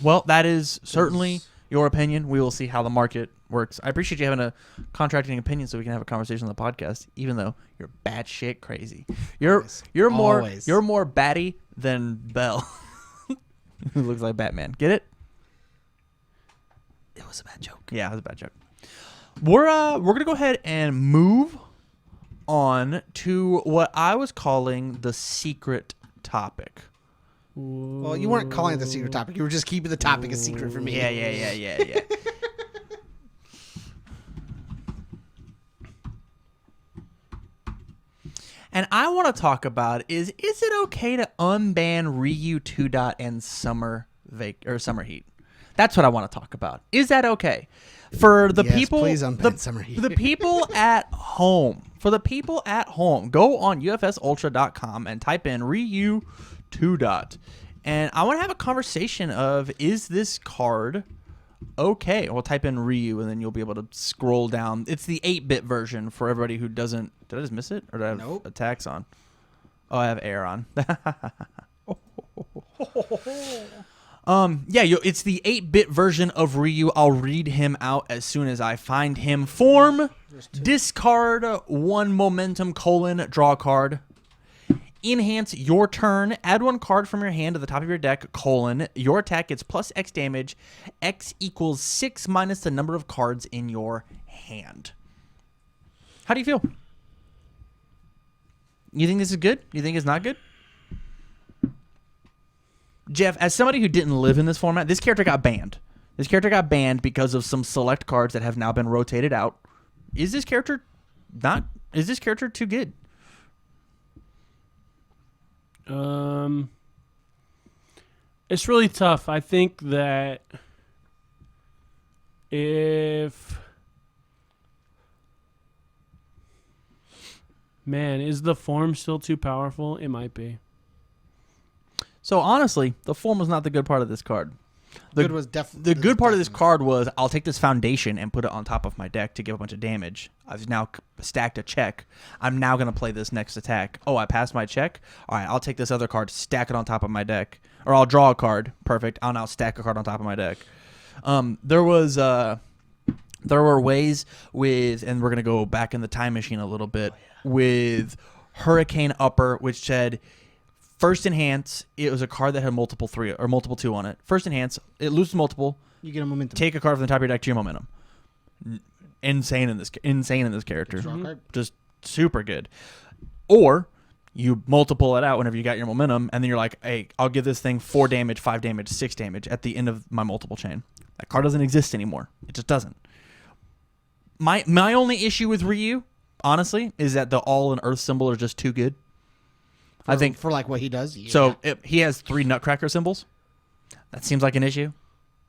[SPEAKER 1] well that is certainly your opinion. We will see how the market works. I appreciate you having a contracting opinion so we can have a conversation on the podcast, even though you're batshit crazy. You're
[SPEAKER 3] Always.
[SPEAKER 1] more batty than Bell. Who looks like Batman. Get it?
[SPEAKER 3] It was a bad joke.
[SPEAKER 1] Yeah, it was a bad joke. We're gonna go ahead and move on to what I was calling the secret topic.
[SPEAKER 3] Well, you weren't calling it the secret topic. You were just keeping the topic a secret from me.
[SPEAKER 1] Yeah. And I want to talk about is it okay to unban Ryu 2 Dot and Summer Heat? That's what I want to talk about. Is that okay? For the
[SPEAKER 3] Yes,
[SPEAKER 1] people
[SPEAKER 3] please unban Summer Heat.
[SPEAKER 1] The people at home. For the people at home, go on ufsultra.com and type in Ryu 2 Dot. And I want to have a conversation of, is this card okay? We'll type in Ryu, and then you'll be able to scroll down. It's the 8-bit version for everybody who doesn't... Did I just miss it? Or did I have
[SPEAKER 3] Nope.
[SPEAKER 1] attacks on? Oh, I have air on. It's the 8-bit version of Ryu. I'll read him out as soon as I find him. Form, discard 1 momentum, draw card. Enhance your turn. Add 1 card from your hand to the top of your deck, your attack gets plus X damage. X equals 6 minus the number of cards in your hand. How do you feel? You think this is good? You think it's not good? Jeff, as somebody who didn't live in this format, this character got banned. This character got banned because of some select cards that have now been rotated out. Is this character too good?
[SPEAKER 2] It's really tough. I think that if Man, is the form still too powerful? It might be.
[SPEAKER 1] So honestly, the form was not the good part of this card. The
[SPEAKER 3] good was definitely
[SPEAKER 1] the good part of this card was I'll take this foundation and put it on top of my deck to give a bunch of damage. I've now stacked a check. I'm now going to play this next attack. Oh, I passed my check? All right, I'll take this other card, stack it on top of my deck. Or I'll draw a card. Perfect. I'll now stack a card on top of my deck. There were ways with, and we're going to go back in the time machine a little bit, with Hurricane Upper, which said, first enhance, it was a card that had multiple 3 or multiple 2 on it. First enhance, it loses multiple.
[SPEAKER 3] You get a momentum.
[SPEAKER 1] Take a card from the top of your deck to your momentum. Insane in this character.
[SPEAKER 3] Draw a card.
[SPEAKER 1] Just super good. Or you multiple it out whenever you got your momentum, and then you're like, hey, I'll give this thing 4 damage, 5 damage, 6 damage at the end of my multiple chain. That card doesn't exist anymore. It just doesn't. My only issue with Ryu, honestly, is that the all and earth symbol are just too good. I think
[SPEAKER 3] for like what he does. Yeah.
[SPEAKER 1] so. He has 3 Nutcracker symbols. That seems like an issue.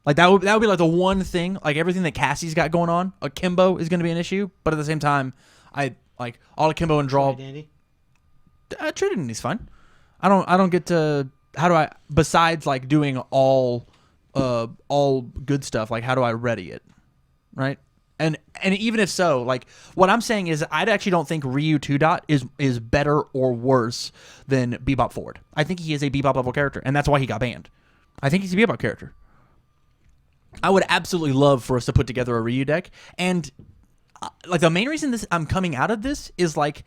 [SPEAKER 1] Like that would be like the one thing. Like everything that Cassie's got going on, Akimbo is going to be an issue. But at the same time, I like all Akimbo and draw.
[SPEAKER 3] Dandy.
[SPEAKER 1] Trinity's fine. I don't get to. How do I? Besides like doing all good stuff. Like how do I ready it? Right. And even if so, like what I'm saying is I actually don't think Ryu 2 Dot is better or worse than Bebop Forward. I think he is a Bebop level character, and that's why he got banned. I think he's a Bebop character. I would absolutely love for us to put together a Ryu deck, and like the main reason I'm coming out of this is like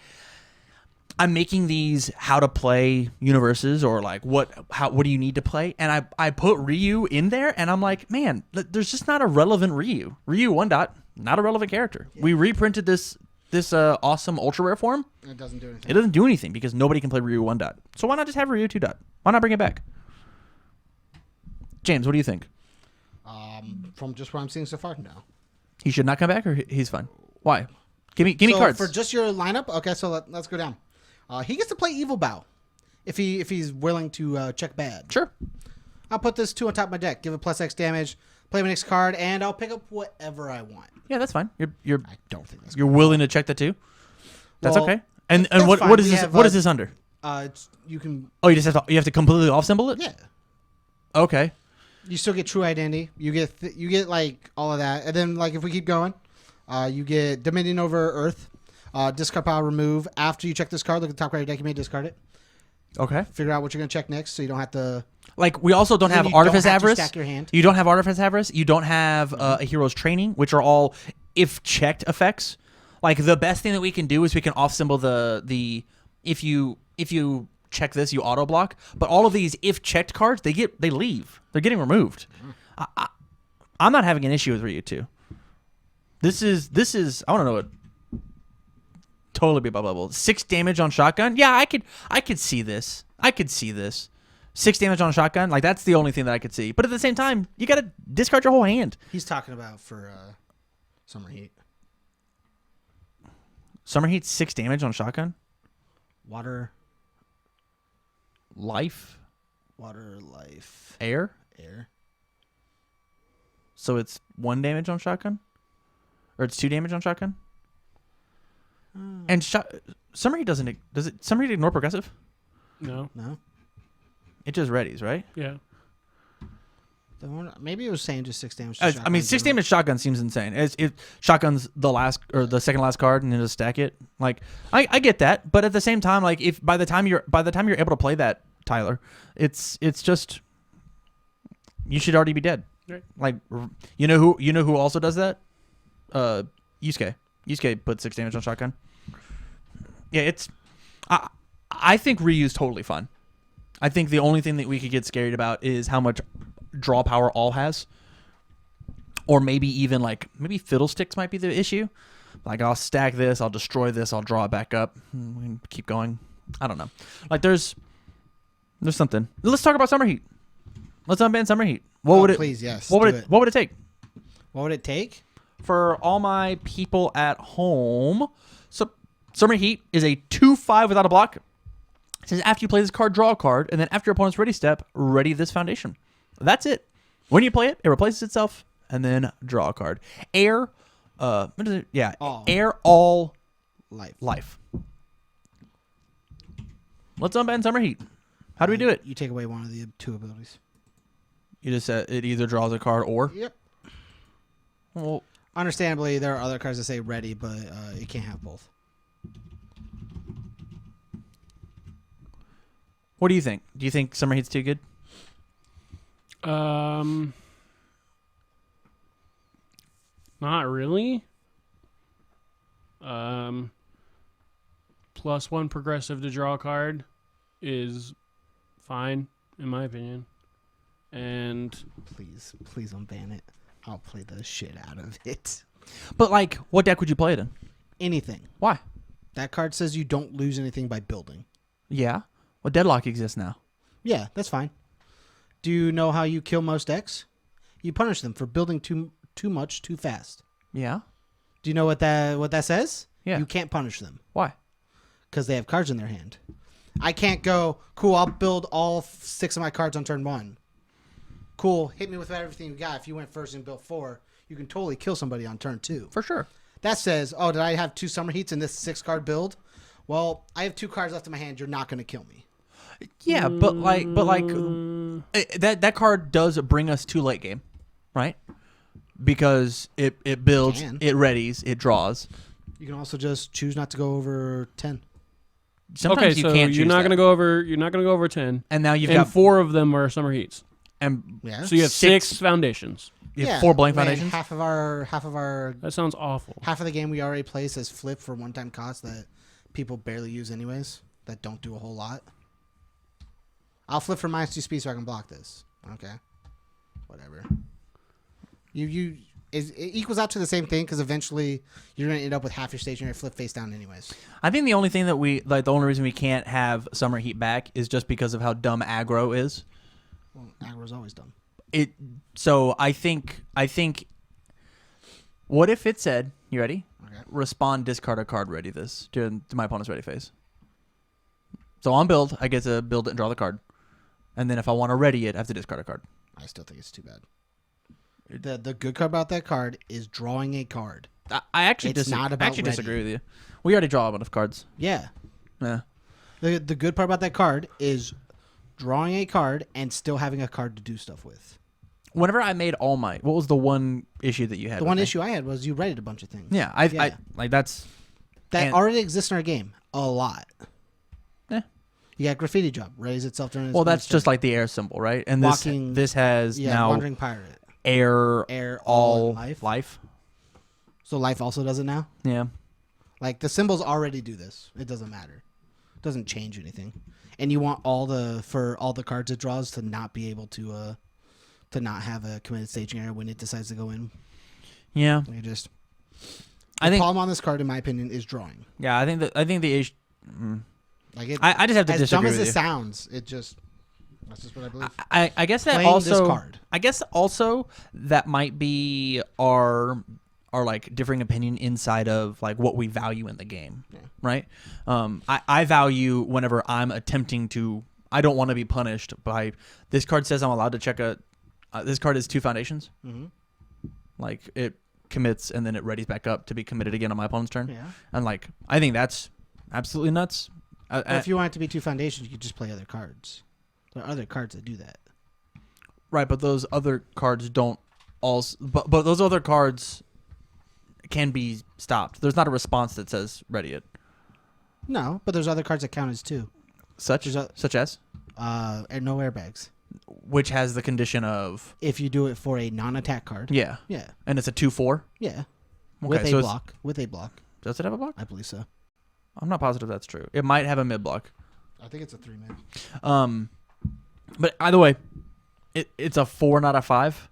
[SPEAKER 1] I'm making these how to play UniVersus or like what do you need to play, and I put Ryu in there, and I'm like, man, there's just not a relevant Ryu. Ryu 1 Dot. Not a relevant character. Yeah. We reprinted this awesome ultra rare form.
[SPEAKER 3] It doesn't do anything.
[SPEAKER 1] It doesn't do anything because nobody can play Ryu 1 Dot. So why not just have Ryu 2 Dot? Why not bring it back? James, what do you think?
[SPEAKER 3] From just what I'm seeing so far, no.
[SPEAKER 1] He should not come back, or he's fine. Why? Give me cards
[SPEAKER 3] for just your lineup. Okay, so let's go down. He gets to play Evil Bow if he's willing to check bad.
[SPEAKER 1] Sure.
[SPEAKER 3] I'll put this 2 on top of my deck. Give it +X damage. Play my next card, and I'll pick up whatever I want.
[SPEAKER 1] Yeah, that's fine. I
[SPEAKER 3] don't think that's.
[SPEAKER 1] You're willing to check that too. That's
[SPEAKER 3] well,
[SPEAKER 1] okay. And
[SPEAKER 3] that's
[SPEAKER 1] what
[SPEAKER 3] fine.
[SPEAKER 1] is this? What is this under?
[SPEAKER 3] You can.
[SPEAKER 1] Oh, you have to completely off symbol it.
[SPEAKER 3] Yeah.
[SPEAKER 1] Okay.
[SPEAKER 3] You still get true identity. You get like all of that, and then like if we keep going, you get Dominion over Earth, discard pile remove. After you check this card, look at the top right of your deck. You may discard it.
[SPEAKER 1] Okay.
[SPEAKER 3] Figure out what you're gonna check next, so you don't have to.
[SPEAKER 1] Like we also don't have Artifice Avarice.
[SPEAKER 3] Stack your hand.
[SPEAKER 1] You don't have Artifice Avarice. You don't have a Hero's Training, which are all if checked effects. Like the best thing that we can do is we can off symbol the if you check this, you auto block. But all of these if checked cards, they leave. They're getting removed. I'm not having an issue with Ryu 2. This is I want to know what. Totally be above level. 6 damage on shotgun. Yeah, I could see this. 6 damage on a shotgun, like that's the only thing that I could see. But at the same time, you got to discard your whole hand.
[SPEAKER 3] He's talking about for Summer Heat.
[SPEAKER 1] Summer Heat 6 damage on shotgun.
[SPEAKER 3] Water,
[SPEAKER 1] life,
[SPEAKER 3] air.
[SPEAKER 1] So it's 1 damage on shotgun, or it's 2 damage on shotgun. And Summer Heat does it? Summer Heat ignore progressive?
[SPEAKER 2] No.
[SPEAKER 1] It just readies, right?
[SPEAKER 2] Yeah.
[SPEAKER 3] Maybe it was saying just 6 damage.
[SPEAKER 1] I mean, 6 damage shotgun seems insane. Shotgun's the last or the second last card, and then just stack it. Like, I get that, but at the same time, like if by the time you're able to play that, Tyler, it's just you should already be dead.
[SPEAKER 2] Right.
[SPEAKER 1] Like, you know who also does that? Yusuke. Yusuke put 6 damage on shotgun. Yeah, I think Ryu's totally fun. I think the only thing that we could get scared about is how much draw power all has. Or maybe even maybe Fiddlesticks might be the issue. Like I'll stack this, I'll destroy this, I'll draw it back up. We can keep going. I don't know. Like there's something. Let's talk about Summer Heat. Let's unban Summer Heat.
[SPEAKER 3] Please, yes.
[SPEAKER 1] What would it take?
[SPEAKER 3] What would it take?
[SPEAKER 1] For all my people at home, so Summer Heat is a 2/5 without a block. It says after you play this card, draw a card, and then after your opponent's ready step, ready this foundation. That's it. When you play it, it replaces itself, and then draw a card. Air, what is it? Yeah,
[SPEAKER 3] all.
[SPEAKER 1] air all
[SPEAKER 3] life.
[SPEAKER 1] Life. Let's unban Summer Heat. How do we do it?
[SPEAKER 3] You take away one of the two abilities.
[SPEAKER 1] You just said it either draws a card or.
[SPEAKER 3] Yep.
[SPEAKER 1] Well,
[SPEAKER 3] Understandably, there are other cards that say ready, but it can't have both.
[SPEAKER 1] what do you think? Do you think Summer Heat's too good?
[SPEAKER 2] Not really. +1 progressive to draw a card is fine, in my opinion. And
[SPEAKER 3] Please unban it. I'll play the shit out of it.
[SPEAKER 1] But like, what deck would you play it in?
[SPEAKER 3] Anything.
[SPEAKER 1] Why?
[SPEAKER 3] That card says you don't lose anything by building.
[SPEAKER 1] Yeah. Well, Deadlock exists now.
[SPEAKER 3] Yeah, that's fine. Do you know how you kill most decks? You punish them for building too much too fast.
[SPEAKER 1] Yeah.
[SPEAKER 3] Do you know what that says?
[SPEAKER 1] Yeah.
[SPEAKER 3] You can't punish them
[SPEAKER 1] Why?
[SPEAKER 3] because they have cards in their hand. I can't go, cool, I'll build all 6 of my cards on turn 1. Cool, hit me with everything you got. If you went first and built 4, you can totally kill somebody on turn 2.
[SPEAKER 1] For sure.
[SPEAKER 3] That says, oh, did I have 2 Summer Heats in this 6-card build? Well, I have 2 cards left in my hand. You're not going to kill me.
[SPEAKER 1] Yeah, but that card does bring us to late game, right? Because it builds,
[SPEAKER 3] Can.
[SPEAKER 1] it readies, it draws.
[SPEAKER 3] You can also just choose not to go over 10.
[SPEAKER 1] Sometimes
[SPEAKER 2] okay,
[SPEAKER 1] you
[SPEAKER 2] so
[SPEAKER 1] can't.
[SPEAKER 2] you're
[SPEAKER 1] choose
[SPEAKER 2] not
[SPEAKER 1] that.
[SPEAKER 2] gonna go over. You're not gonna go over 10.
[SPEAKER 1] And now you've
[SPEAKER 2] And
[SPEAKER 1] got
[SPEAKER 2] 4 of them are Summer Heats.
[SPEAKER 1] and
[SPEAKER 3] Yeah.
[SPEAKER 2] So you have 6 foundations.
[SPEAKER 1] you have 4 blank foundations.
[SPEAKER 3] Half of our
[SPEAKER 2] That sounds awful.
[SPEAKER 3] half of the game we already play says flip for one-time cost that people barely use anyways. That don't do a whole lot. I'll flip for -2 speed so I can block this. Okay, whatever. It equals out to the same thing because eventually you're gonna end up with half your stationary flip face down anyways.
[SPEAKER 1] I think the only thing that the only reason we can't have Summer Heat back is just because of how dumb aggro is.
[SPEAKER 3] Well, aggro's always dumb.
[SPEAKER 1] So I think. What if it said, you ready?
[SPEAKER 3] Okay.
[SPEAKER 1] Respond, discard a card, ready this to my opponent's ready phase. So on build, I get to build it and draw the card. And then if I want to ready it, I have to discard a card.
[SPEAKER 3] I still think it's too bad. The good part about that card is drawing a card.
[SPEAKER 1] I actually,
[SPEAKER 3] It's not about
[SPEAKER 1] disagree
[SPEAKER 3] ready.
[SPEAKER 1] with you. We already draw a bunch of cards.
[SPEAKER 3] Yeah.
[SPEAKER 1] Yeah.
[SPEAKER 3] The good part about that card is drawing a card and still having a card to do stuff with.
[SPEAKER 1] Whenever I made All Might, what was the one issue that you had?
[SPEAKER 3] The
[SPEAKER 1] with
[SPEAKER 3] one
[SPEAKER 1] me?
[SPEAKER 3] issue I had was you rated a bunch of things.
[SPEAKER 1] Yeah, I like that's
[SPEAKER 3] That
[SPEAKER 1] and-
[SPEAKER 3] already exists in our game a lot.
[SPEAKER 1] Eh.
[SPEAKER 3] You got graffiti drop, raise itself during its
[SPEAKER 1] well, that's
[SPEAKER 3] bonus
[SPEAKER 1] just
[SPEAKER 3] turn.
[SPEAKER 1] like the air symbol, right? And
[SPEAKER 3] Walking-
[SPEAKER 1] this has now
[SPEAKER 3] wandering pirate.
[SPEAKER 1] air
[SPEAKER 3] All
[SPEAKER 1] all
[SPEAKER 3] and
[SPEAKER 1] life.
[SPEAKER 3] So life also does it now.
[SPEAKER 1] Yeah.
[SPEAKER 3] Like the symbols already do this. It doesn't matter. It doesn't change anything. And you want all the cards it draws to not be able to not have a committed staging error when it decides to go in.
[SPEAKER 1] Yeah.
[SPEAKER 3] You just
[SPEAKER 1] I
[SPEAKER 3] the
[SPEAKER 1] think
[SPEAKER 3] problem on this card, in my opinion, is drawing.
[SPEAKER 1] yeah, I think the issue
[SPEAKER 3] Like it,
[SPEAKER 1] I just have to
[SPEAKER 3] as dumb
[SPEAKER 1] disagree
[SPEAKER 3] as
[SPEAKER 1] with
[SPEAKER 3] it
[SPEAKER 1] you.
[SPEAKER 3] sounds, that's just what I believe.
[SPEAKER 1] I guess that
[SPEAKER 3] Playing
[SPEAKER 1] also
[SPEAKER 3] this card.
[SPEAKER 1] I guess also that might be our like differing opinion inside of like what we value in the game,
[SPEAKER 3] Yeah.
[SPEAKER 1] right? I value whenever I'm attempting to. I don't want to be punished by this card says I'm allowed to check this card is 2 foundations.
[SPEAKER 3] Mm-hmm.
[SPEAKER 1] Like it commits and then it readies back up to be committed again on my opponent's turn.
[SPEAKER 3] Yeah.
[SPEAKER 1] And like I think that's absolutely nuts.
[SPEAKER 3] But if you want it to be 2 foundations, you could just play other cards. There are other cards that do that.
[SPEAKER 1] Right, but those other cards don't also. But those other cards can be stopped. There's not a response that says ready it.
[SPEAKER 3] No, but there's other cards that count as 2.
[SPEAKER 1] Such as
[SPEAKER 3] And no airbags.
[SPEAKER 1] which has the condition of
[SPEAKER 3] If you do it for a non-attack card.
[SPEAKER 1] yeah,
[SPEAKER 3] Yeah.
[SPEAKER 1] and it's a 2/4.
[SPEAKER 3] Yeah.
[SPEAKER 1] Okay,
[SPEAKER 3] With
[SPEAKER 1] so
[SPEAKER 3] a
[SPEAKER 1] it's-
[SPEAKER 3] block. With a block.
[SPEAKER 1] Does it have a block?
[SPEAKER 3] I believe so.
[SPEAKER 1] I'm not positive that's true. It might have a mid block.
[SPEAKER 3] I think it's a 3-man.
[SPEAKER 1] But either way, it's a 4, not a 5.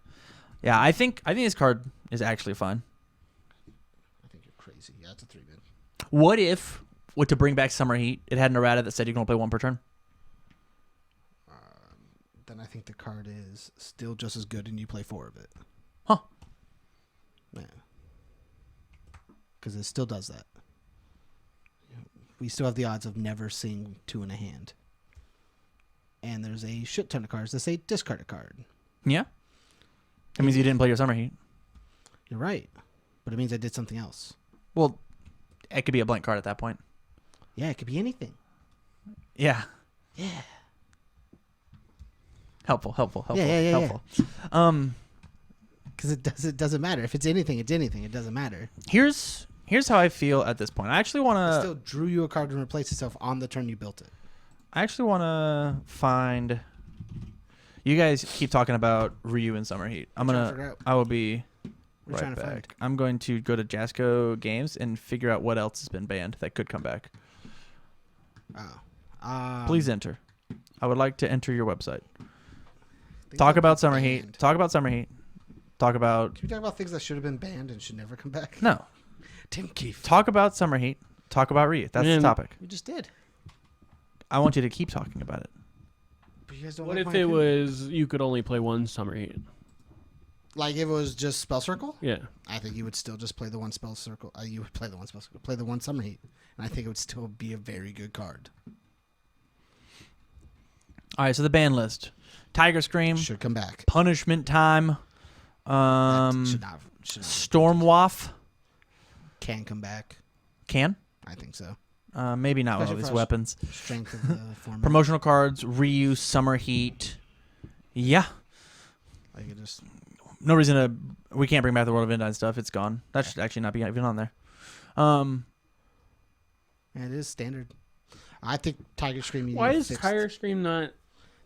[SPEAKER 1] Yeah, I think this card is actually fine.
[SPEAKER 3] I think you're crazy. Yeah, it's a 3-man.
[SPEAKER 1] What if, to bring back Summer Heat, it had an errata that said you can only play 1 per turn?
[SPEAKER 3] Then I think the card is still just as good and you play 4 of it.
[SPEAKER 1] Huh.
[SPEAKER 3] Yeah. Because it still does that. We still have the odds of never seeing 2 in a hand. And there's a shit ton of cards that say discard a card.
[SPEAKER 1] Yeah. That means you didn't play your Summer Heat.
[SPEAKER 3] You're right. But it means I did something else.
[SPEAKER 1] Well, it could be a blank card at that point.
[SPEAKER 3] Yeah, it could be anything.
[SPEAKER 1] Yeah.
[SPEAKER 3] Yeah.
[SPEAKER 1] Helpful.
[SPEAKER 3] Yeah.
[SPEAKER 1] Helpful.
[SPEAKER 3] Because it doesn't matter. If it's anything, it's anything. It doesn't matter.
[SPEAKER 1] Here's how I feel at this point. I actually want
[SPEAKER 3] It
[SPEAKER 1] to.
[SPEAKER 3] still drew you a card and replaced itself on the turn you built it.
[SPEAKER 1] I actually want to find. You guys keep talking about Ryu and Summer Heat. I will be
[SPEAKER 3] We're
[SPEAKER 1] right
[SPEAKER 3] trying to find.
[SPEAKER 1] back. I'm going to go to Jasco Games and figure out what else has been banned that could come back.
[SPEAKER 3] Oh.
[SPEAKER 1] Please enter. I would like to enter your website.
[SPEAKER 3] Things
[SPEAKER 1] Talk
[SPEAKER 3] that
[SPEAKER 1] about
[SPEAKER 3] get
[SPEAKER 1] Summer
[SPEAKER 3] banned.
[SPEAKER 1] Heat. Talk about Summer Heat. Talk about
[SPEAKER 3] Can we talk about things that should have been banned and should never come back?
[SPEAKER 1] no.
[SPEAKER 3] Tim Keefe.
[SPEAKER 1] Talk about Summer Heat. Talk about Ryu. That's
[SPEAKER 2] Man.
[SPEAKER 1] the topic.
[SPEAKER 3] We just did.
[SPEAKER 1] I want you to keep talking about it.
[SPEAKER 3] But you guys don't
[SPEAKER 2] What
[SPEAKER 3] like
[SPEAKER 2] if
[SPEAKER 3] my
[SPEAKER 2] it
[SPEAKER 3] opinion?
[SPEAKER 2] was you could only play one Summer Heat?
[SPEAKER 3] Like if it was just Spell Circle?
[SPEAKER 2] Yeah.
[SPEAKER 3] I think you would still just play the one Spell Circle. You would play the one Spell Circle. Play the one Summer Heat. And I think it would still be a very good card.
[SPEAKER 1] All right, so the ban list: Tiger Scream,
[SPEAKER 3] Should come back.
[SPEAKER 1] Punishment Time,
[SPEAKER 3] Should not.
[SPEAKER 1] Stormwaff.
[SPEAKER 3] Can come back.
[SPEAKER 1] Can
[SPEAKER 3] I think so.
[SPEAKER 1] maybe not with all
[SPEAKER 3] Especially
[SPEAKER 1] these
[SPEAKER 3] for us.
[SPEAKER 1] weapons.
[SPEAKER 3] Strength of the format.
[SPEAKER 1] Promotional cards: Ryu, Summer Heat. Yeah,
[SPEAKER 3] Like it just.
[SPEAKER 1] no reason to. We can't bring back the World of Endine stuff. It's gone. That should actually not be even on there.
[SPEAKER 3] Yeah, it is standard. I think Tiger Scream. you
[SPEAKER 2] Why
[SPEAKER 3] need
[SPEAKER 2] is
[SPEAKER 3] fixed.
[SPEAKER 2] Tiger Scream not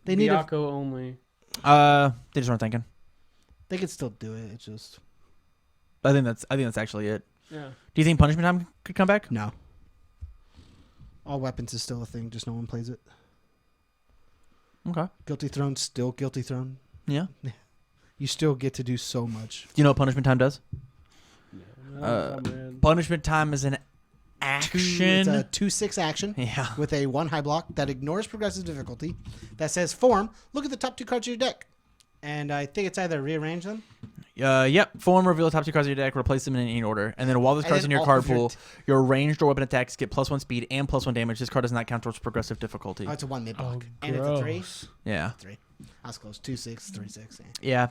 [SPEAKER 3] They need a-
[SPEAKER 2] Byakuya only?
[SPEAKER 1] They just weren't thinking.
[SPEAKER 3] They could still do it. It's just
[SPEAKER 1] I think that's actually it.
[SPEAKER 2] Yeah.
[SPEAKER 1] Do you think Punishment Time could come back?
[SPEAKER 3] no. All weapons is still a thing. Just no one plays it.
[SPEAKER 1] Okay.
[SPEAKER 3] Guilty Throne still Guilty Throne.
[SPEAKER 1] Yeah.
[SPEAKER 3] You still get to do so much.
[SPEAKER 1] Do you know what Punishment Time does?
[SPEAKER 2] Oh, man.
[SPEAKER 1] Punishment Time is an
[SPEAKER 3] It's
[SPEAKER 1] action.
[SPEAKER 3] a 2/6 action
[SPEAKER 1] Yeah.
[SPEAKER 3] with a 1 high block that ignores progressive difficulty. That says form. Look at the top 2 cards of your deck, and I think it's either rearrange them.
[SPEAKER 1] Yep. Form, reveal the top 2 cards of your deck, replace them in any order, and then while those
[SPEAKER 3] And
[SPEAKER 1] cards
[SPEAKER 3] then
[SPEAKER 1] in your
[SPEAKER 3] all
[SPEAKER 1] card
[SPEAKER 3] of your
[SPEAKER 1] pool, your ranged or weapon attacks get +1 speed and +1 damage. This card does not count towards progressive difficulty.
[SPEAKER 3] Oh, it's a 1 mid block,
[SPEAKER 2] Oh,
[SPEAKER 3] and it's a 3.
[SPEAKER 2] gross.
[SPEAKER 1] Yeah.
[SPEAKER 3] 3. I was close. 2/6, 3/6.
[SPEAKER 1] Yeah.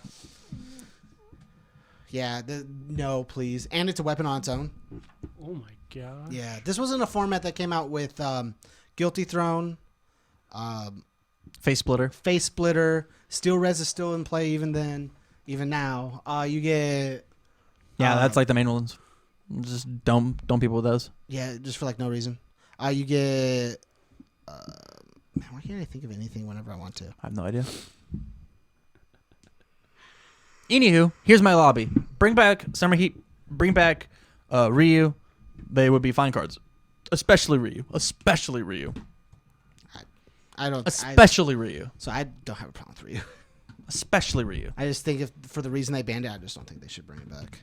[SPEAKER 3] Yeah. No, please. And it's a weapon on its own.
[SPEAKER 2] Oh my god.
[SPEAKER 3] Yeah. This wasn't a format that came out with Guilty Throne,
[SPEAKER 1] Face Splitter.
[SPEAKER 3] Face Splitter. Steel Res is still in play even then. Even now, you get
[SPEAKER 1] Yeah, that's like the main ones. Just dumb people with those.
[SPEAKER 3] yeah, just for like no reason. You get man, why can't I think of anything whenever I want to?
[SPEAKER 1] I have no idea. Anywho, here's my lobby. Bring back Summer Heat. Bring back Ryu. They would be fine cards. Especially Ryu. Especially Ryu.
[SPEAKER 3] I don't.
[SPEAKER 1] Especially Ryu.
[SPEAKER 3] So I don't have a problem with Ryu.
[SPEAKER 1] Especially Ryu.
[SPEAKER 3] I just think if for the reason they banned it, I just don't think they should bring it back.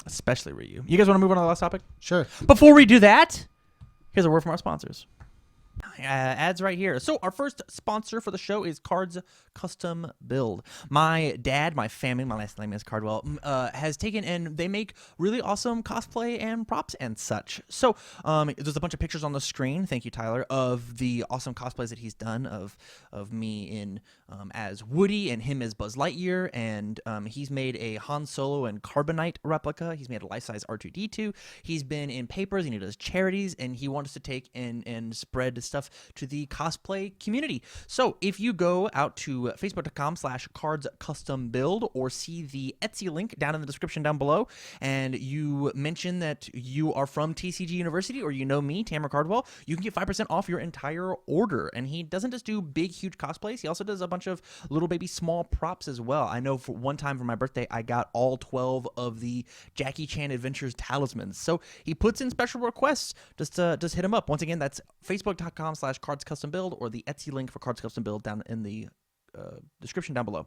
[SPEAKER 1] Especially Ryu. You guys want to move on to the last topic?
[SPEAKER 3] Sure.
[SPEAKER 1] Before we do that, here's a word from our sponsors. Ads right here. So our first sponsor for the show is Cards Custom Build. My dad, my family, my last name is Cardwell, has taken and they make really awesome cosplay and props and such. So there's a bunch of pictures on the screen. Thank you, Tyler, of the awesome cosplays that he's done of me in as Woody and him as Buzz Lightyear, and he's made a Han Solo and Carbonite replica. He's made a life-size R2-D2. He's been in papers and he does charities, and he wants to take and spread stuff to the cosplay community. So if you go out to facebook.com/cardscustombuild or see the Etsy link down in the description down below, and you mention that you are from TCG University or you know me, Tamara Cardwell, you can get 5% off your entire order. And he doesn't just do big, huge cosplays. He also does a bunch of little baby small props as well. I know for one time for my birthday, I got all 12 of the Jackie Chan Adventures talismans. So he puts in special requests. Just hit him up. Once again, that's facebook.com/cardscustombuild or the Etsy link for Cards Custom Build down in the description down below.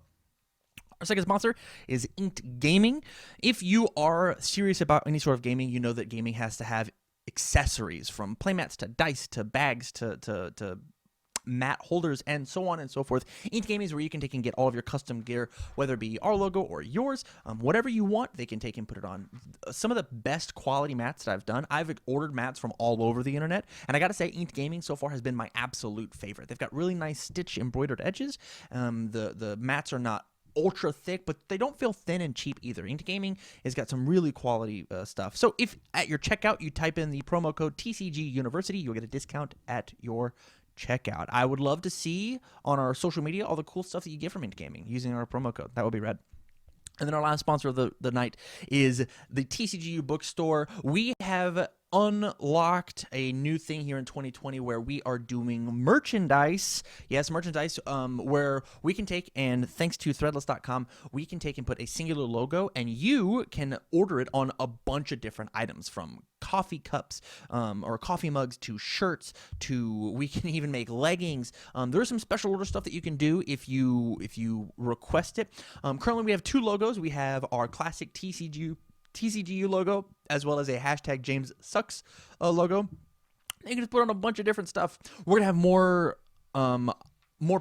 [SPEAKER 1] Our second sponsor is Inked Gaming. If you are serious about any sort of gaming, you know that gaming has to have accessories, from playmats to dice to bags to mat holders and so on and so forth. Inked Gaming is where you can take and get all of your custom gear, whether it be our logo or yours, whatever you want, they can take and put it on. Some of the best quality mats that I've done, I've ordered mats from all over the internet, and I gotta say, Inked Gaming so far has been my absolute favorite. They've got really nice stitch embroidered edges. The mats are not ultra thick, but they don't feel thin and cheap either. Inked Gaming has got some really quality stuff. So if at your checkout you type in the promo code TCG University, you'll get a discount at your checkout. I would love to see on our social media all the cool stuff that you get from Mint Gaming using our promo code. That would be rad. And then our last sponsor of the night is the TCGU bookstore. We have unlocked a new thing here in 2020 where we are doing merchandise. Yes, merchandise, where we can take, and thanks to threadless.com, we can take and put a singular logo, and you can order it on a bunch of different items, from coffee cups or coffee mugs to shirts to, we can even make leggings. There's some special order stuff that you can do if you request it. Currently, we have 2 logos. We have our classic TCGU logo, as well as a hashtag James Sucks logo. You can just put on a bunch of different stuff. We're gonna have more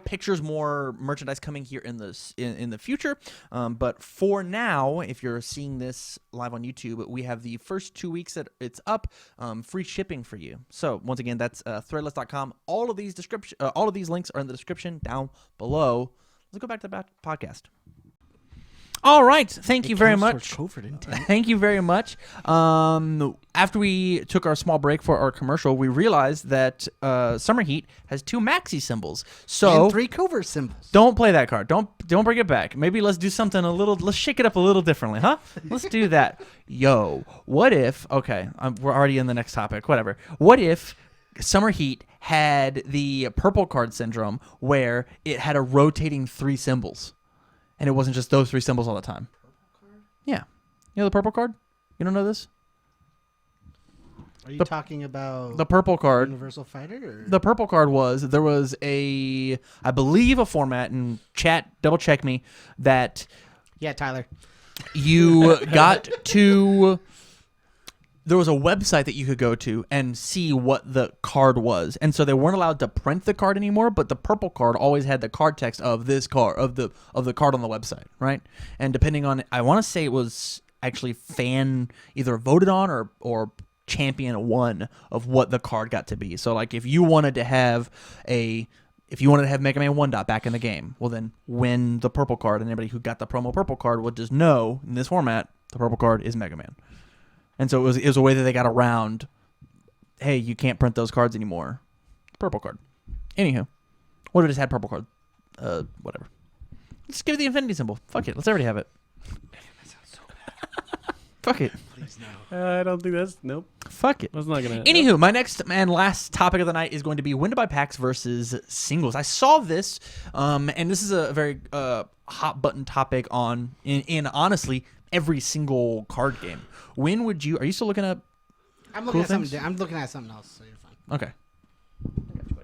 [SPEAKER 1] pictures, more merchandise coming here in the future. But for now, if you're seeing this live on YouTube, we have the first 2 weeks that it's up, free shipping for you. So once again, that's threadless.com. All of these links are in the description down below. Let's go back to the podcast. All right. Thank you very much. Thank you very much. After we took our small break for our commercial, we realized that Summer Heat has 2 maxi symbols. So
[SPEAKER 3] and 3 covert symbols.
[SPEAKER 1] Don't play that card. Don't bring it back. Maybe let's do something let's shake it up a little differently, huh? Let's do that. Yo, what if, okay, we're already in the next topic, whatever. What if Summer Heat had the purple card syndrome where it had a rotating 3 symbols? And it wasn't just those 3 symbols all the time. Yeah. You know the purple card? You don't know this?
[SPEAKER 3] Are you talking about
[SPEAKER 1] the purple card?
[SPEAKER 3] Universal Fighter? Or?
[SPEAKER 1] The purple card there was I believe a format, and chat, double check me, that
[SPEAKER 3] Yeah, Tyler.
[SPEAKER 1] you got to... There was a website that you could go to and see what the card was. And so they weren't allowed to print the card anymore, but the purple card always had the card text of this card, of the card on the website, right? And depending on, I want to say it was actually fan either voted on or champion won of what the card got to be. So like if you wanted to have Mega Man 1 dot back in the game, well then win the purple card, and anybody who got the promo purple card would just know in this format the purple card is Mega Man. And so it was a way that they got around, hey, you can't print those cards anymore. Purple card. Anywho, what if it just had purple card? Whatever. Let's give it the infinity symbol. Fuck it. Let's already have it.
[SPEAKER 3] That sounds so bad.
[SPEAKER 1] Fuck it.
[SPEAKER 3] Please no.
[SPEAKER 2] I don't think that's... Nope.
[SPEAKER 1] Fuck it.
[SPEAKER 2] That's not going
[SPEAKER 1] to... Anywho, my next and last topic of the night is going to be when to buy packs versus singles. I saw this, and this is a very hot button topic in honestly every single card game. When would you... Are you still looking up?
[SPEAKER 3] I'm looking at something. I'm looking at something else, so you're fine.
[SPEAKER 1] Okay. I got you,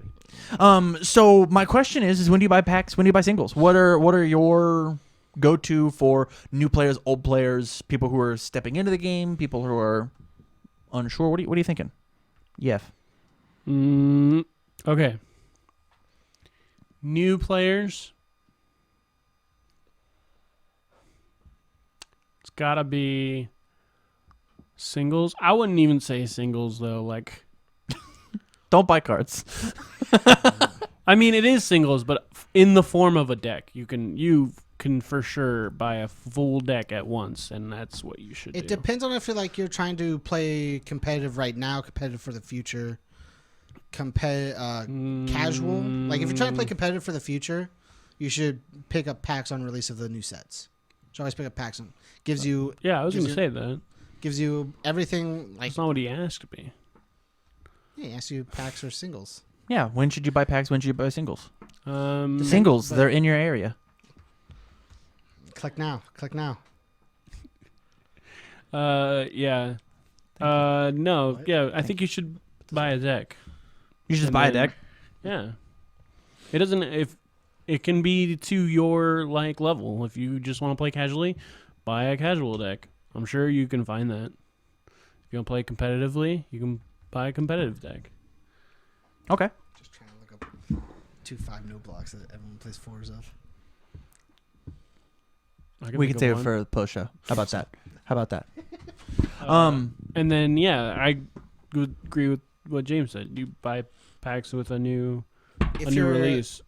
[SPEAKER 1] buddy. So my question is when do you buy packs? When do you buy singles? What are your go-to for new players, old players, people who are stepping into the game, people who are unsure? What are you thinking? Yef.
[SPEAKER 2] Okay. New players. It's gotta be singles. I wouldn't even say singles though. Like,
[SPEAKER 1] don't buy cards.
[SPEAKER 2] I mean, it is singles, but in the form of a deck. You can for sure buy a full deck at once, and that's what you should do.
[SPEAKER 3] It depends on if you're trying to play competitive right now, competitive for the future, casual. Like if you're trying to play competitive for the future, you should pick up packs on release of the new sets. So always pick up packs on. Gives you.
[SPEAKER 2] Yeah, I was going to say that.
[SPEAKER 3] Gives you everything. Like,
[SPEAKER 2] that's not what he asked me.
[SPEAKER 3] Yeah, he asked you packs or singles.
[SPEAKER 1] Yeah, when should you buy packs? When should you buy singles?
[SPEAKER 2] Singles,
[SPEAKER 1] they're in your area.
[SPEAKER 3] Click now. Click now.
[SPEAKER 2] Yeah. No.
[SPEAKER 3] What?
[SPEAKER 2] Yeah, I think you should buy a deck.
[SPEAKER 1] You should just buy a deck?
[SPEAKER 2] Yeah. It doesn't... If it can be to your like level. If you just want to play casually, buy a casual deck. I'm sure you can find that. If you want to play competitively, you can buy a competitive deck.
[SPEAKER 1] Okay.
[SPEAKER 3] Just trying to look up 2/5 no blocks that everyone plays 4s of.
[SPEAKER 1] We can save it for the post show. How about that?
[SPEAKER 2] And then I would agree with what James said. You buy packs with a new release.